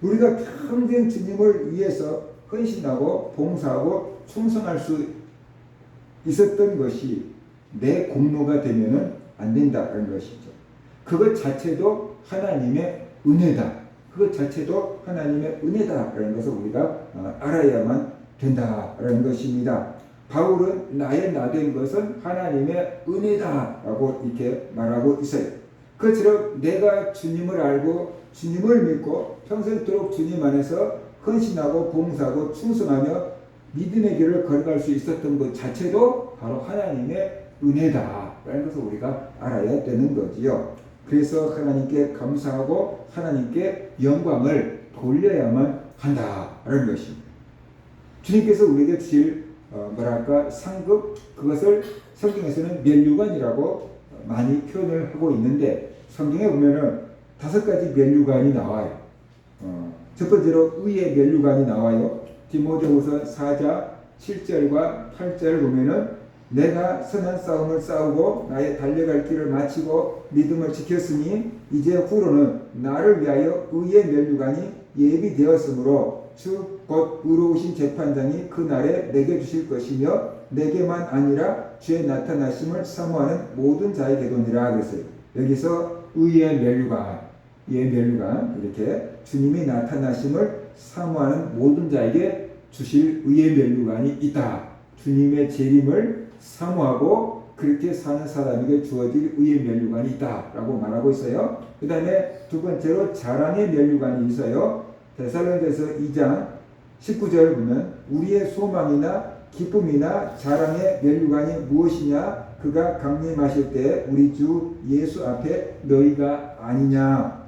우리가 평생 주님을 위해서 헌신하고 봉사하고 충성할 수 있었던 것이 내 공로가 되면은 안 된다는 것이죠. 그것 자체도 하나님의 은혜다. 그것 자체도 하나님의 은혜다라는 것을 우리가 알아야만 된다라는 것입니다. 바울은 나의 나된 것은 하나님의 은혜다라고 이렇게 말하고 있어요. 그처럼 내가 주님을 알고 주님을 믿고 평생토록 주님 안에서 헌신하고 봉사하고 충성하며 믿음의 길을 걸어갈 수 있었던 것 자체도 바로 하나님의 은혜다라는 것을 우리가 알아야 되는 거지요. 그래서 하나님께 감사하고 하나님께 영광을 돌려야만 한다라는 것입니다. 주님께서 우리에게 주실 상급, 그것을 성경에서는 면류관이라고 많이 표현을 하고 있는데 성경에 보면은 5가지 면류관이 나와요. 첫 번째로 의의 면류관이 나와요. 디모데후서 4장 7절과 8절을 보면은 내가 선한 싸움을 싸우고 나의 달려갈 길을 마치고 믿음을 지켰으니 이제 후로는 나를 위하여 의의 면류관이 예비되었으므로 주 곧 의로우신 재판장이 그 날에 내게 주실 것이며 내게만 아니라 주의 나타나심을 사모하는 모든 자에게도니라 그랬어요. 여기서 의의 면류관 이렇게 주님이 나타나심을 사모하는 모든 자에게 주실 의의 면류관이 있다. 주님의 재림을 사모하고 그렇게 사는 사람에게 주어질 의의 면류관이 있다라고 말하고 있어요. 그 다음에 두 번째로 자랑의 면류관이 있어요. 데살로니가서 2장 19절 보면 우리의 소망이나 기쁨이나 자랑의 면류관이 무엇이냐? 그가 강림하실 때 우리 주 예수 앞에 너희가 아니냐?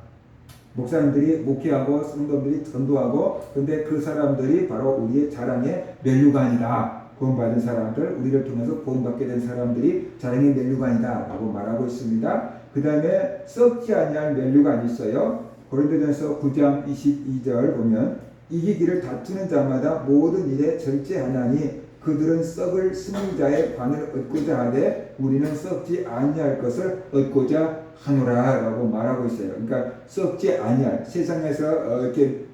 목사님들이 목회하고 성도들이 전도하고 그런데 그 사람들이 바로 우리의 자랑의 면류관이다. 구원받은 사람들, 우리를 통해서 구원받게 된 사람들이 자랑의 면류관이다 라고 말하고 있습니다. 그 다음에 썩지 아니할 면류관이 있어요. 고린도전서 9장 22절 보면 이기기를 다투는 자마다 모든 일에 절제하나니 그들은 썩을 승리자의 관을 얻고자 하되 우리는 썩지 아니할 것을 얻고자 하노라 라고 말하고 있어요. 그러니까 썩지 아니할, 세상에서 이렇게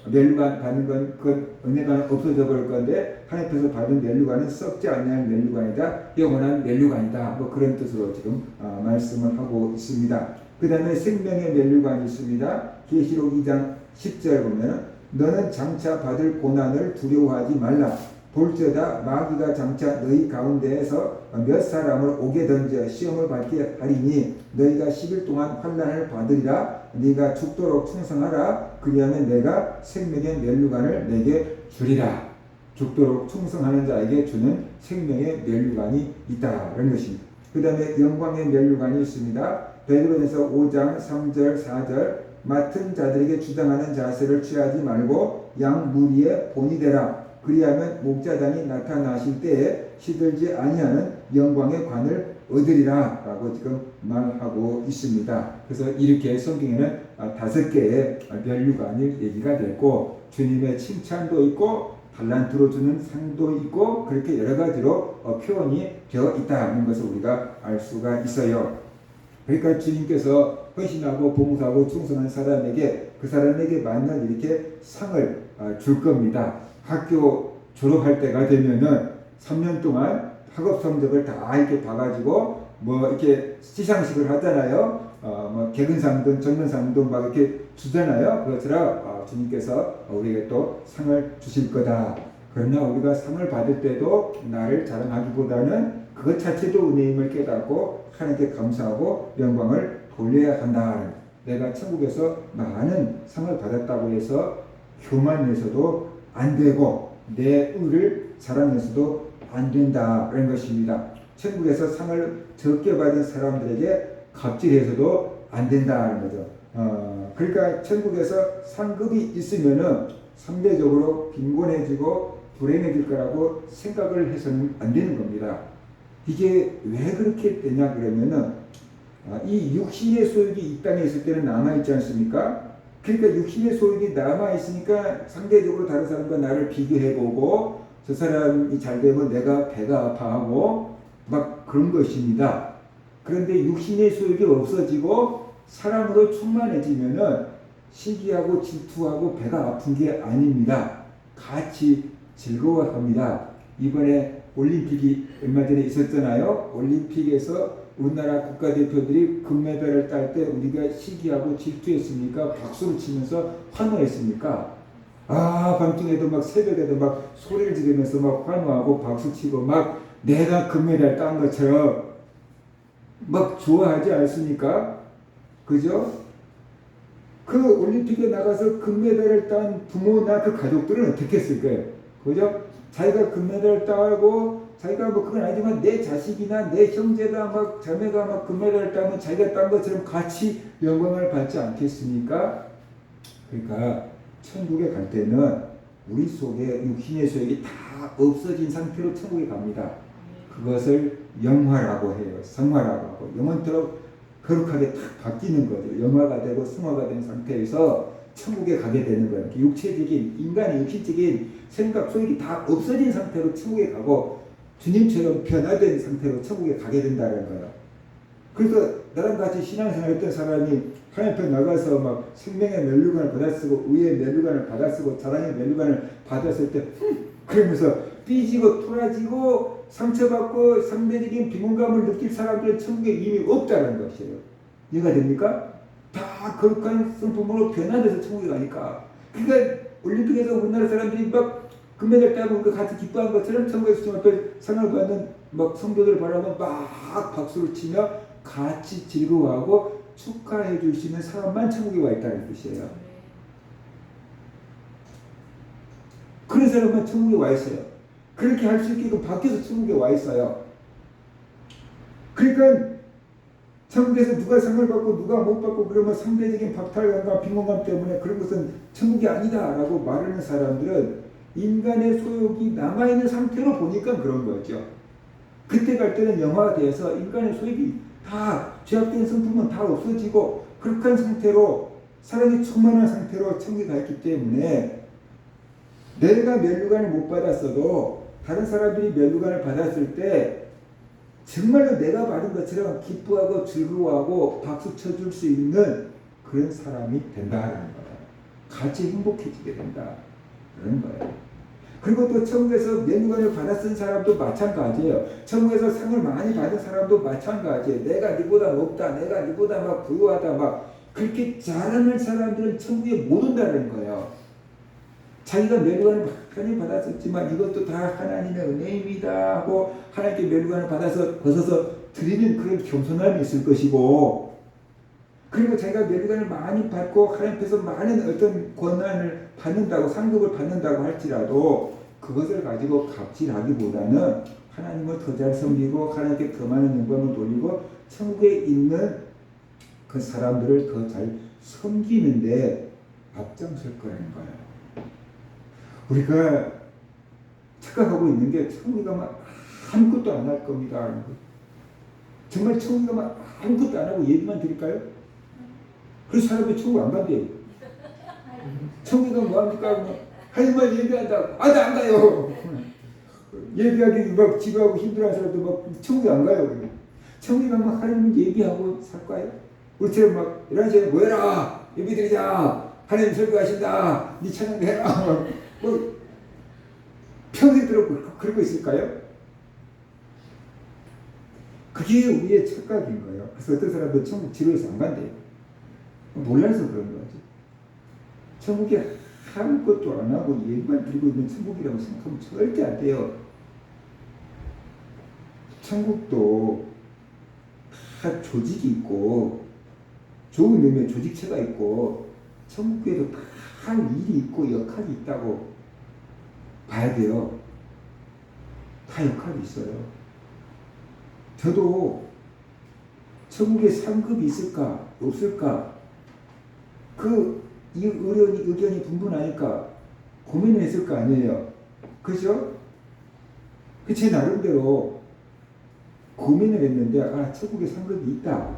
면류관 받는 건 그 은혜가 없어져 버릴 건데 하나님께서 받은 면류관은 썩지 아니할 면류관이다, 영원한 면류관이다, 그런 뜻으로 지금 말씀을 하고 있습니다. 그 다음에 생명의 면류관이 있습니다. 계시록 2장 10절 보면 너는 장차 받을 고난을 두려워하지 말라. 볼지어다 마귀가 장차 너희 가운데에서 몇 사람을 옥에 던져 시험을 받게 하리니 너희가 10일 동안 환난을 받으리라. 네가 죽도록 충성하라. 그리하면 내가 생명의 면류관을 내게 주리라. 죽도록 충성하는 자에게 주는 생명의 면류관이 있다는 것입니다. 그 다음에 영광의 면류관이 있습니다. 베드로전서 5장 3절 4절 맡은 자들에게 주장하는 자세를 취하지 말고 양 무리의 본이 되라. 그리하면 목자장이 나타나실 때에 시들지 아니하는 영광의 관을 얻으리라 라고 지금 말하고 있습니다. 그래서 이렇게 성경에는 5개의 면류관이 얘기가 됐고 주님의 칭찬도 있고 달란트로 주는 상도 있고 그렇게 여러 가지로 표현이 되어 있다는 것을 우리가 알 수가 있어요. 그러니까 주님께서 헌신하고 봉사하고 충성한 사람에게 그 사람에게 맞는 이렇게 상을 줄 겁니다. 학교 졸업할 때가 되면은 3년 동안 학업 성적을 다 이렇게 봐가지고 뭐 이렇게 시상식을 하잖아요. 뭐 개근상등 전문상등 막 이렇게 주잖아요. 그것처럼 주님께서 우리에게 또 상을 주실 거다. 그러나 우리가 상을 받을 때도 나를 자랑하기보다는 그것 자체도 은혜임을 깨닫고 하나님께 감사하고 영광을 돌려야 한다. 내가 천국에서 많은 상을 받았다고 해서 교만해서도 안 되고 내 의를 자랑해서도 안 된다. 그런 것입니다. 천국에서 상을 적게 받은 사람들에게 갑질해서도 안 된다는 거죠. 그러니까 천국에서 상급이 있으면은 상대적으로 빈곤해지고 불행해질 거라고 생각을 해서는 안 되는 겁니다. 이게 왜 그렇게 되냐 그러면은 이 육신의 소욕이 이 땅에 있을 때는 남아있지 않습니까? 그러니까 육신의 소욕이 남아있으니까 상대적으로 다른 사람과 나를 비교해보고 저 사람이 잘 되면 내가 배가 아파하고 막 그런 것입니다. 그런데 육신의 소욕이 없어지고 사랑으로 충만해지면은 시기하고 질투하고 배가 아픈 게 아닙니다. 같이 즐거워합니다. 이번에 올림픽이 얼마 전에 있었잖아요. 올림픽에서 우리나라 국가대표들이 금메달을 딸 때 우리가 시기하고 질투했습니까? 박수를 치면서 환호했습니까? 밤중에도 막 새벽에도 막 소리를 지르면서 막 환호하고 박수치고 막 내가 금메달 딴 것처럼 막 좋아하지 않습니까? 그죠? 그 올림픽에 나가서 금메달을 딴 부모나 그 가족들은 어떻게 했을까요? 그죠? 자기가 금메달을 따고 자기가 뭐 그건 아니지만 내 자식이나 내 형제가 막 자매가 막 금메달을 따면 자기가 딴 것처럼 같이 영광을 받지 않겠습니까? 그러니까 천국에 갈 때는 우리 속에 육신의 소욕이 다 없어진 상태로 천국에 갑니다. 그것을 영화라고 해요. 성화라고 하고 영원토록 거룩하게 딱 바뀌는 거죠. 영화가 되고 성화가 된 상태에서 천국에 가게 되는 거예요. 육체적인 인간의 육신적인 생각 소욕이 다 없어진 상태로 천국에 가고 주님처럼 변화된 상태로 천국에 가게 된다는 거예요. 그래서 나랑 같이 신앙생활 했던 사람이 하나님 앞에 나가서 막 생명의 멸류관을 받아쓰고 의의 멸류관을 받아쓰고 자랑의 멸류관을 받았을 때 그러면서 삐지고 토라지고 상처받고 상대적인 비문감을 느낄 사람들은 천국에 이미 없다는 것이에요. 이해가 됩니까? 다 거룩한 성품으로 변화돼서 천국에 가니까. 그러니까 올림픽에서 우리나라 사람들이 막 금메달 따고 우리가 같이 기뻐한 것처럼 천국에서 주님 앞에 상을 받는 막 성도들을 바라보면 막 박수를 치며 같이 즐거워하고 축하해 주시는 사람만 천국에 와 있다는 뜻이에요. 그런 사람만 천국에 와 있어요. 그렇게 할 수 있게끔 밖에서 천국에 와 있어요. 그러니까 천국에서 누가 상을 받고 누가 못 받고 그러면 상대적인 박탈감과 빈곤감 때문에 그런 것은 천국이 아니다라고 말하는 사람들은 인간의 소욕이 남아있는 상태로 보니까 그런 거죠. 그때 갈 때는 영화가 되어서 인간의 소욕이 다 죄악된 성품은 다 없어지고 그렇게 상태로 사랑이 충만한 상태로 천국에 가 있기 때문에 내가 멸류관을 못 받았어도 다른 사람들이 멸류관을 받았을 때 정말로 내가 받은 것처럼 기뻐하고 즐거워하고 박수 쳐줄 수 있는 그런 사람이 된다는 거예요. 같이 행복해지게 된다. 그런 거예요. 그리고 또 천국에서 멸류관을 받았은 사람도 마찬가지예요. 천국에서 상을 많이 받은 사람도 마찬가지예요. 내가 니보다 높다. 내가 니보다 막 부유하다. 막 그렇게 자랑할 사람들은 천국에 못 온다는 거예요. 자기가 멸류관을 많이 받았었지만 이것도 다 하나님의 은혜입니다 하고 하나님께 멸류관을 받아서 벗어서 드리는 그런 겸손함이 있을 것이고, 그리고 자기가 멸류관을 많이 받고 하나님 앞에서 많은 어떤 권한을 받는다고 상급을 받는다고 할지라도 그것을 가지고 갑질하기보다는 하나님을 더 잘 섬기고 하나님께 더 많은 영광을 돌리고 천국에 있는 그 사람들을 더 잘 섬기는데 앞장설 거라는 거예요. 우리가 착각하고 있는 게 천국에 가면 아무것도 안 할 겁니다. 정말 천국에 가면 아무것도 안 하고 예비만 드릴까요? 그래서 사람이 천국 안 간대요. 천국에 가면 뭐합니까? 하지만 예비한다고. 나 안 가요. 예비하기 막 지루하고 힘들어하는 사람도 막 천국에 안 가요. 천국에 가면 하나님 예비하고 살까요? 우리처럼 막 11시에 모여라 예배 드리자 하나님 설교하신다 네 찬양도 해라 뭐 평생 들었고 그러고 있을까요? 그게 우리의 착각인 거예요. 그래서 어떤 사람들 천국 지루해서 안 간대요. 몰라서 그런 거지. 천국에 아무것도 안 하고 예배만 드리고 있는 천국이라고 생각하면 절대 안 돼요. 천국도 다 조직이 있고 좋은 의미의 조직체가 있고 천국에도 다 할 일이 있고 역할이 있다고 봐야 돼요. 다 역할이 있어요. 저도 천국에 상급이 있을까 없을까 이 의견이 분분하니까 고민을 했을 거 아니에요. 그죠? 제 나름대로 고민을 했는데 천국에 상급이 있다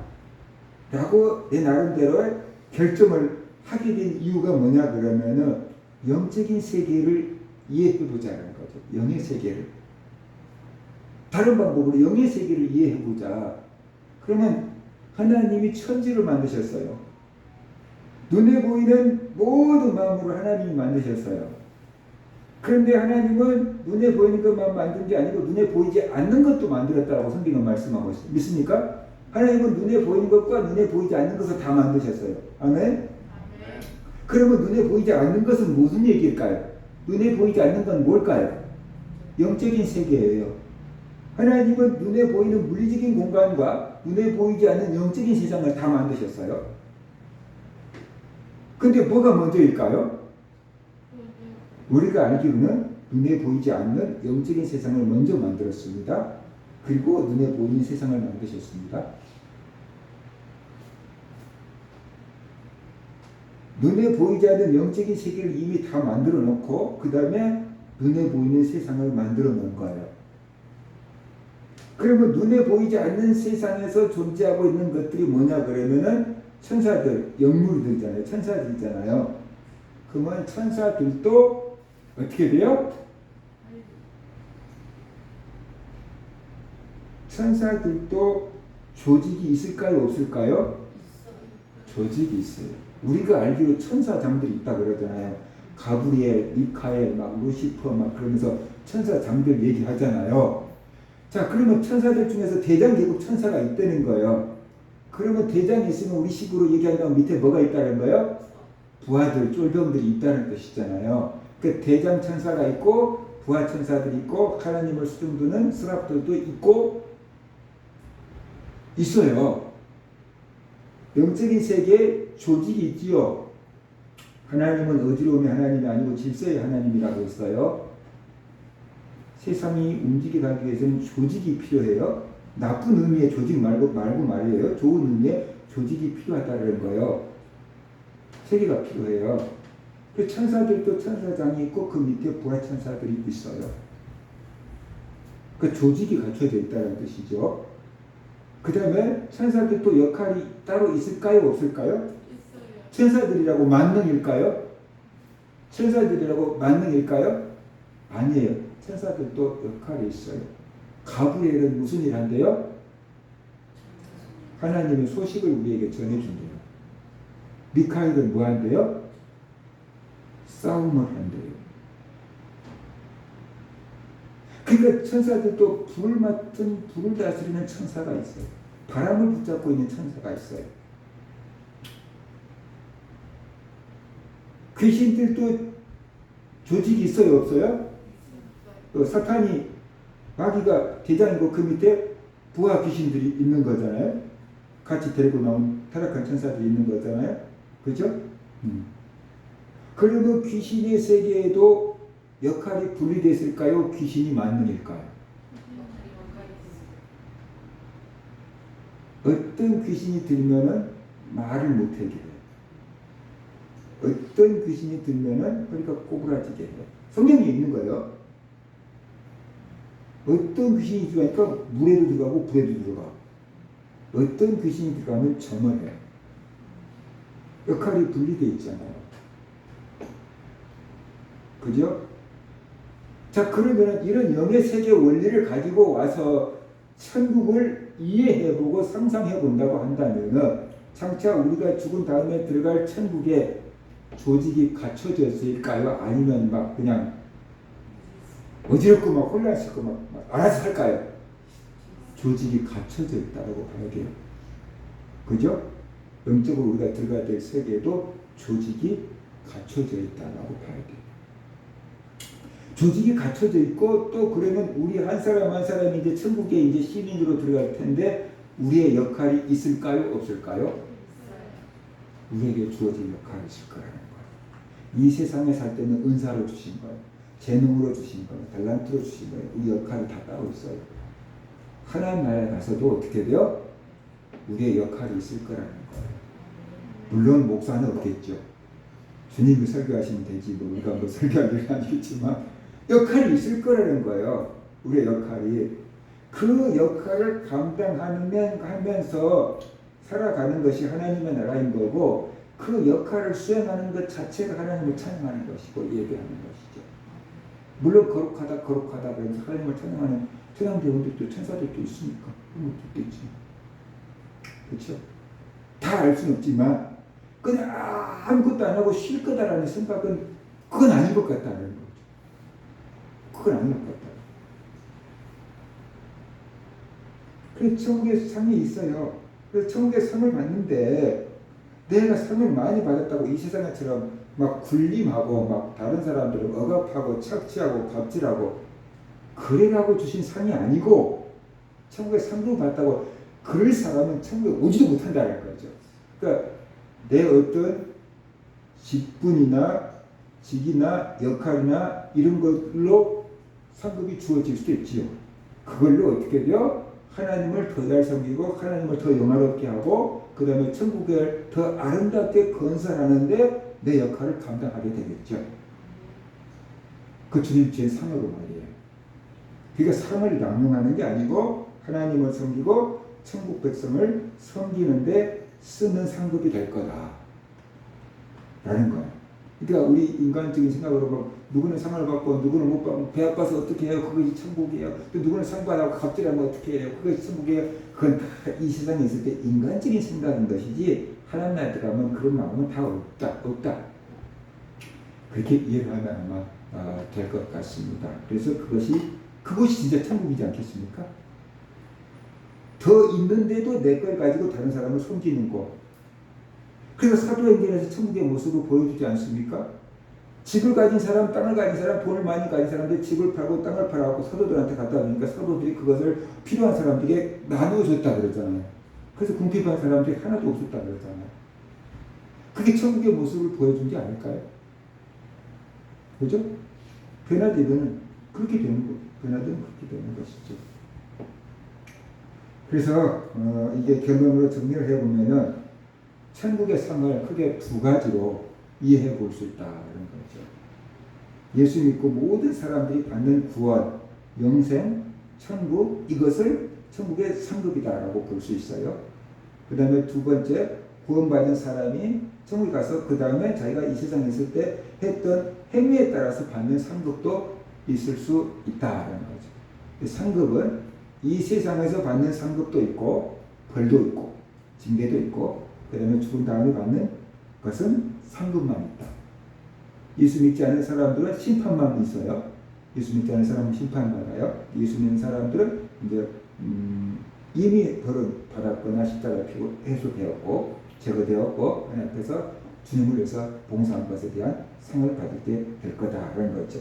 라고 내 나름대로 결정을 하게 된 이유가 뭐냐 그러면은 영적인 세계를 이해해보자는 거죠. 영의 세계를 다른 방법으로 영의 세계를 이해해보자. 그러면 하나님이 천지를 만드셨어요. 눈에 보이는 모든 마음으로 하나님이 만드셨어요. 그런데 하나님은 눈에 보이는 것만 만든 게 아니고 눈에 보이지 않는 것도 만들었다고 성경은 말씀하고 있어요. 믿습니까? 하나님은 눈에 보이는 것과 눈에 보이지 않는 것을 다 만드셨어요. 아멘? 그러면 눈에 보이지 않는 것은 무슨 얘기일까요? 눈에 보이지 않는 건 뭘까요? 영적인 세계예요. 하나님은 눈에 보이는 물리적인 공간과 눈에 보이지 않는 영적인 세상을 다 만드셨어요. 근데 뭐가 먼저일까요? 우리가 알기로는 눈에 보이지 않는 영적인 세상을 먼저 만들었습니다. 그리고 눈에 보이는 세상을 만드셨습니다. 눈에 보이지 않는 영적인 세계를 이미 다 만들어 놓고 그 다음에 눈에 보이는 세상을 만들어 놓은 거예요. 그러면 눈에 보이지 않는 세상에서 존재하고 있는 것들이 뭐냐 그러면은 천사들, 영물들이잖아요. 천사들이잖아요. 그러면 천사들도 어떻게 돼요? 천사들도 조직이 있을까요? 없을까요? 조직이 있어요. 우리가 알기로 천사장들이 있다 그러잖아요. 가브리엘, 미카엘, 막 루시퍼 막 그러면서 천사장들 얘기하잖아요. 자, 그러면 천사들 중에서 대장 계급 천사가 있다는 거예요. 그러면 대장이 있으면 우리 식으로 얘기한다면 밑에 뭐가 있다는 거예요? 부하들, 쫄병들이 있다는 뜻이잖아요. 그 대장 천사가 있고 부하 천사들이 있고 하나님을 수중두는 스랍들도 있고 있어요. 영적인 세계에 조직이 있지요. 하나님은 어지러움의 하나님이 아니고 질서의 하나님이라고 했어요. 세상이 움직여가기 위해서는 조직이 필요해요. 나쁜 의미의 조직 말고 말이에요. 좋은 의미의 조직이 필요하다는 거예요. 세계가 필요해요. 그 천사들도 천사장이 있고 그 밑에 부하 천사들이 있어요. 그 조직이 갖춰져 있다는 뜻이죠. 그 다음에 천사들도 역할이 따로 있을까요? 없을까요? 있어요. 천사들이라고 만능일까요? 천사들이라고 만능일까요? 아니에요. 천사들도 역할이 있어요. 가브리엘은 무슨 일 한대요? 하나님의 소식을 우리에게 전해준대요. 미카엘은 뭐 한대요? 싸움을 한대요. 그러니까 천사들도 불을 맡은 불을 다스리는 천사가 있어요. 바람을 붙잡고 있는 천사가 있어요. 귀신들도 조직이 있어요? 없어요? 사탄이 마귀가 대장이고 그 밑에 부하 귀신들이 있는 거잖아요. 같이 데리고 나온 타락한 천사들이 있는 거잖아요. 그죠? 그러면 귀신의 세계에도 역할이 분리됐을까요? 귀신이 만능일까요? 어떤 귀신이 들면은 말을 못하게 해요. 어떤 귀신이 들면은 허리가 꼬부라지게 해요. 성경에 있는 거예요. 어떤 귀신이 들어가니까 물에도 들어가고 불에도 들어가. 어떤 귀신이 들어가면 점을 해요. 역할이 분리되어 있잖아요. 그죠? 자, 그러면 이런 영의 세계 원리를 가지고 와서 천국을 이해해보고 상상해본다고 한다면 장차 우리가 죽은 다음에 들어갈 천국에 조직이 갖춰져 있을까요? 아니면 막 그냥 어지럽고 막 혼란스럽고 막 알아서 할까요? 조직이 갖춰져 있다고 봐야 돼요. 그죠? 영적으로 우리가 들어가야 될 세계도 조직이 갖춰져 있다고 봐야 돼요. 조직이 갖춰져 있고 또 그러면 우리 한 사람 한 사람이 이제 천국에 이제 시민으로 들어갈 텐데 우리의 역할이 있을까요? 없을까요? 우리에게 주어진 역할이 있을 거라는 거예요. 이 세상에 살 때는 은사로 주신 거예요. 재능으로 주신 거예요. 달란트로 주신 거예요. 우리 역할이 다 따로 있어요. 하나님 나라에 가서도 어떻게 돼요? 우리의 역할이 있을 거라는 거예요. 물론 목사는 없겠죠. 주님이 설교하시면 되지 뭐 우리가 뭐 설교할 일은 아니겠지만 역할이 있을 거라는 거예요. 우리의 역할이. 그 역할을 감당하면서 살아가는 것이 하나님의 나라인 거고 그 역할을 수행하는 것 자체가 하나님을 찬양하는 것이고 예배하는 것이죠. 물론 거룩하다 그러면서 하나님을 찬양하는 천상 대원들도 천사들도 있으니까 그런 것도 있지. 그렇죠? 다 알 수는 없지만 그냥 아무것도 안 하고 쉴 거다라는 생각은 그건 아닌 것 같다는 거죠. 그건 아닌 것 같다. 그래서 천국에 상이 있어요. 그래서 천국에 상을 받는데 내가 상을 많이 받았다고 이 세상처럼 막 군림하고 막 다른 사람들을 억압하고 착취하고 갑질하고 그래라고 주신 상이 아니고 천국에 상도 받다고 그럴 사람은 천국에 오지도 못한다는 거죠. 그러니까 내 어떤 직분이나 직이나 역할이나 이런 걸로 상급이 주어질 수도 있지요. 그걸로 어떻게 돼요? 하나님을 더 잘 섬기고 하나님을 더 영화롭게 하고 그 다음에 천국을 더 아름답게 건설하는데 내 역할을 감당하게 되겠죠. 그 주님 주신 상으로 말이에요. 그러니까 상을 남용하는 게 아니고 하나님을 섬기고 천국 백성을 섬기는데 쓰는 상급이 될 거다 라는 거예요. 그러니까 우리 인간적인 생각으로 보면 누구는 상을 받고 누구는 못 받고 배 아파서 어떻게 해요? 그것이 천국이에요. 또 누구는 상 받아고 갑질하면 어떻게 해요? 그것이 천국이에요. 그건 다 이 세상에 있을 때 인간적인 생각인 것이지 하나님 나라에 들어가면 그런 마음은 다 없다. 그렇게 이해를 하면 아마 될 것 같습니다. 그래서 그것이 진짜 천국이지 않겠습니까? 더 있는데도 내 걸 가지고 다른 사람을 섬기는 것. 그래서 사도행전에서 천국의 모습을 보여주지 않습니까? 집을 가진 사람, 땅을 가진 사람, 돈을 많이 가진 사람들이 집을 팔고 땅을 팔아갖고 사도들한테 갖다 주니까 사도들이 그것을 필요한 사람들에게 나누어줬다 그러잖아요. 그래서 궁핍한 사람들이 하나도 없었다 그러잖아요. 그게 천국의 모습을 보여준 게 아닐까요? 그죠? 변화되면 그렇게 되는 거, 변화되면 그렇게 되는 것이죠. 그래서 이게 결론으로 정리를 해보면은 천국의 상을 크게 두 가지로 이해해 볼 수 있다는 거죠. 예수 믿고 모든 사람들이 받는 구원, 영생, 천국 이것을 천국의 상급이다라고 볼 수 있어요. 그 다음에 두 번째 구원받은 사람이 천국에 가서 그 다음에 자기가 이 세상에 있을 때 했던 행위에 따라서 받는 상급도 있을 수 있다라는 거죠. 상급은 이 세상에서 받는 상급도 있고 벌도 있고 징계도 있고 그 다음에 죽은 다음에 받는 것은 상급만 있다. 예수 믿지 않는 사람들은 심판만 있어요. 예수 믿지 않는 사람은 심판받아요. 예수 믿는 사람들은 이제 이미 벌은 받았거나 십자가를 피고 해소되었고 제거되었고 하나님 앞에서 주님을 위해서 봉사한 것에 대한 상을 받게 될 거다라는 거죠.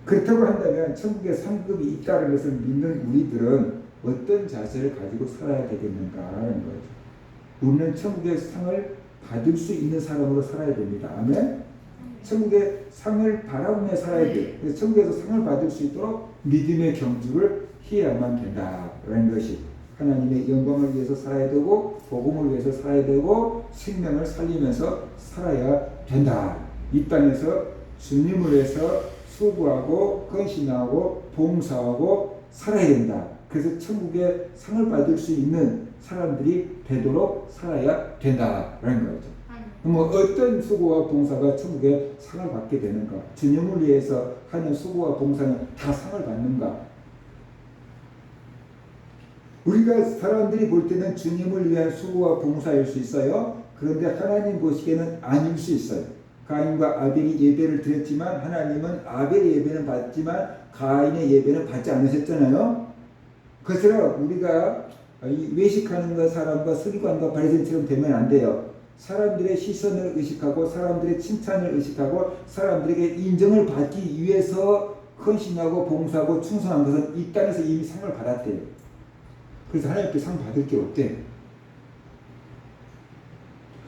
그렇다고 한다면 천국에 상급이 있다는 것을 믿는 우리들은 어떤 자세를 가지고 살아야 되겠는가라는 거죠. 우리는 천국의 상을 받을 수 있는 사람으로 살아야 됩니다. 아멘. 천국의 상을 바라보며 살아야 돼. 그래서 천국에서 상을 받을 수 있도록 믿음의 경주를 해야만 된다라는 것이 하나님의 영광을 위해서 살아야 되고 복음을 위해서 살아야 되고 생명을 살리면서 살아야 된다. 이 땅에서 주님을 위해서 수고하고 헌신하고 봉사하고 살아야 된다. 그래서 천국의 상을 받을 수 있는 사람들이 되도록 살아야 된다라는 거죠. 뭐 어떤 수고와 봉사가 천국에 상을 받게 되는가? 주님을 위해서 하는 수고와 봉사는 다 상을 받는가? 우리가 사람들이 볼 때는 주님을 위한 수고와 봉사일 수 있어요. 그런데 하나님 보시기에는 아닐 수 있어요. 가인과 아벨이 예배를 드렸지만 하나님은 아벨의 예배는 받지만 가인의 예배는 받지 않으셨잖아요. 그래서 우리가 외식하는 것 사람과 서기관과 바리새인처럼 되면 안 돼요. 사람들의 시선을 의식하고 사람들의 칭찬을 의식하고 사람들에게 인정을 받기 위해서 헌신하고 봉사하고 충성한 것은 이 땅에서 이미 상을 받았대요. 그래서 하나님께 상 받을 게 없대.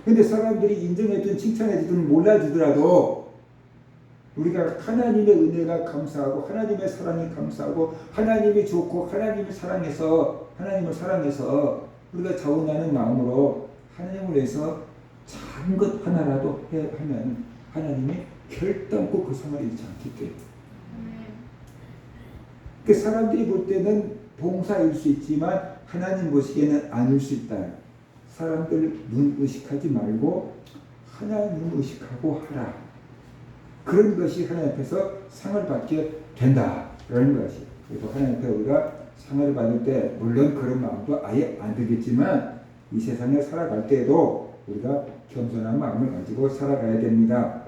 근데 사람들이 인정해주든 칭찬해주든 몰라주더라도 우리가 하나님의 은혜가 감사하고 하나님의 사랑이 감사하고 하나님이 좋고 하나님을 사랑해서 우리가 자원하는 마음으로 하나님을 위해서 작은 것 하나라도 하면 하나님이 결단코 그 상을 잃지 않기 때문에. 그 사람들이 볼 때는 봉사일 수 있지만 하나님 보시기에는 아닐 수 있다. 사람들 눈 의식하지 말고 하나님 의식하고 하라. 그런 것이 하나님 앞에서 상을 받게 된다. 그런 것이. 그리고 하나님 앞에 우리가 상을 받을 때 물론 그런 마음도 아예 안 들겠지만 이 세상에 살아갈 때에도 우리가 겸손한 마음을 가지고 살아가야 됩니다.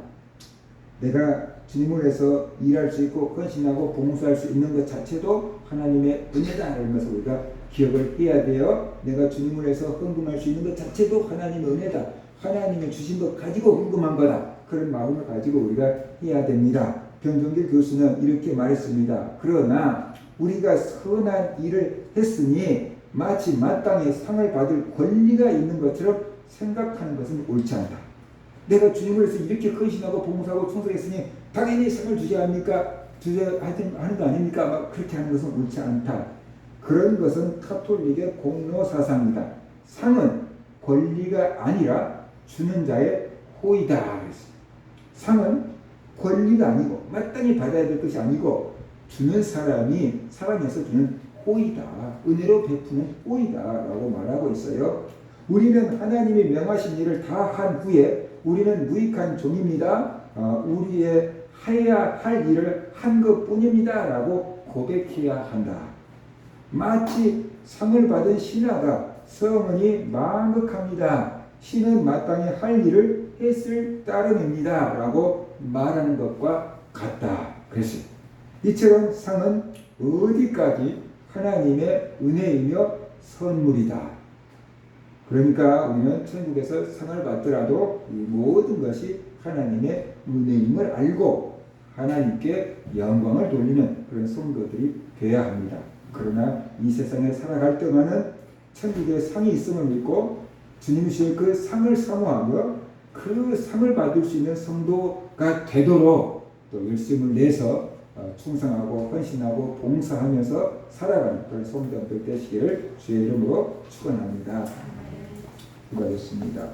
내가 주님을 위해서 일할 수 있고 헌신하고 봉사할 수 있는 것 자체도 하나님의 은혜다라는 것을 우리가 기억을 해야 돼요. 내가 주님을 위해서 헌금할 수 있는 것 자체도 하나님의 은혜다. 하나님이 주신 것 가지고 헌금한 거다. 그런 마음을 가지고 우리가 해야 됩니다. 변종길 교수는 이렇게 말했습니다. 그러나 우리가 선한 일을 했으니 마치 마땅히 상을 받을 권리가 있는 것처럼 생각하는 것은 옳지 않다. 내가 주님을 위해서 이렇게 헌신하고 봉사하고 충성했으니 당연히 상을 주셔야 합니까? 주셔야 하는 거 아닙니까? 막 그렇게 하는 것은 옳지 않다. 그런 것은 카톨릭의 공로 사상이다. 상은 권리가 아니라 주는 자의 호의다. 그랬어요. 상은 권리가 아니고 마땅히 받아야 될 것이 아니고 주는 사람이 사랑해서 주는 호의다. 은혜로 베푸는 호의다 라고 말하고 있어요. 우리는 하나님이 명하신 일을 다 한 후에 우리는 무익한 종입니다. 우리의 해야 할 일을 한 것뿐입니다 라고 고백해야 한다. 마치 상을 받은 신하가 성은이 망극합니다. 신은 마땅히 할 일을 했을 따름입니다 라고 말하는 것과 같다. 그랬어요. 이처럼 상은 어디까지 하나님의 은혜이며 선물이다. 그러니까 우리는 천국에서 상을 받더라도 이 모든 것이 하나님의 은혜임을 알고 하나님께 영광을 돌리는 그런 성도들이 되어야 합니다. 그러나 이 세상에 살아갈 동안은 천국에 상이 있음을 믿고 주님 주실 그 상을 사모하며 그 상을 받을 수 있는 성도가 되도록 또 열심을 내서 충성하고 헌신하고 봉사하면서 살아가는 그런 성도들 되시기를 주의 이름으로 축원합니다. 수고하셨습니다.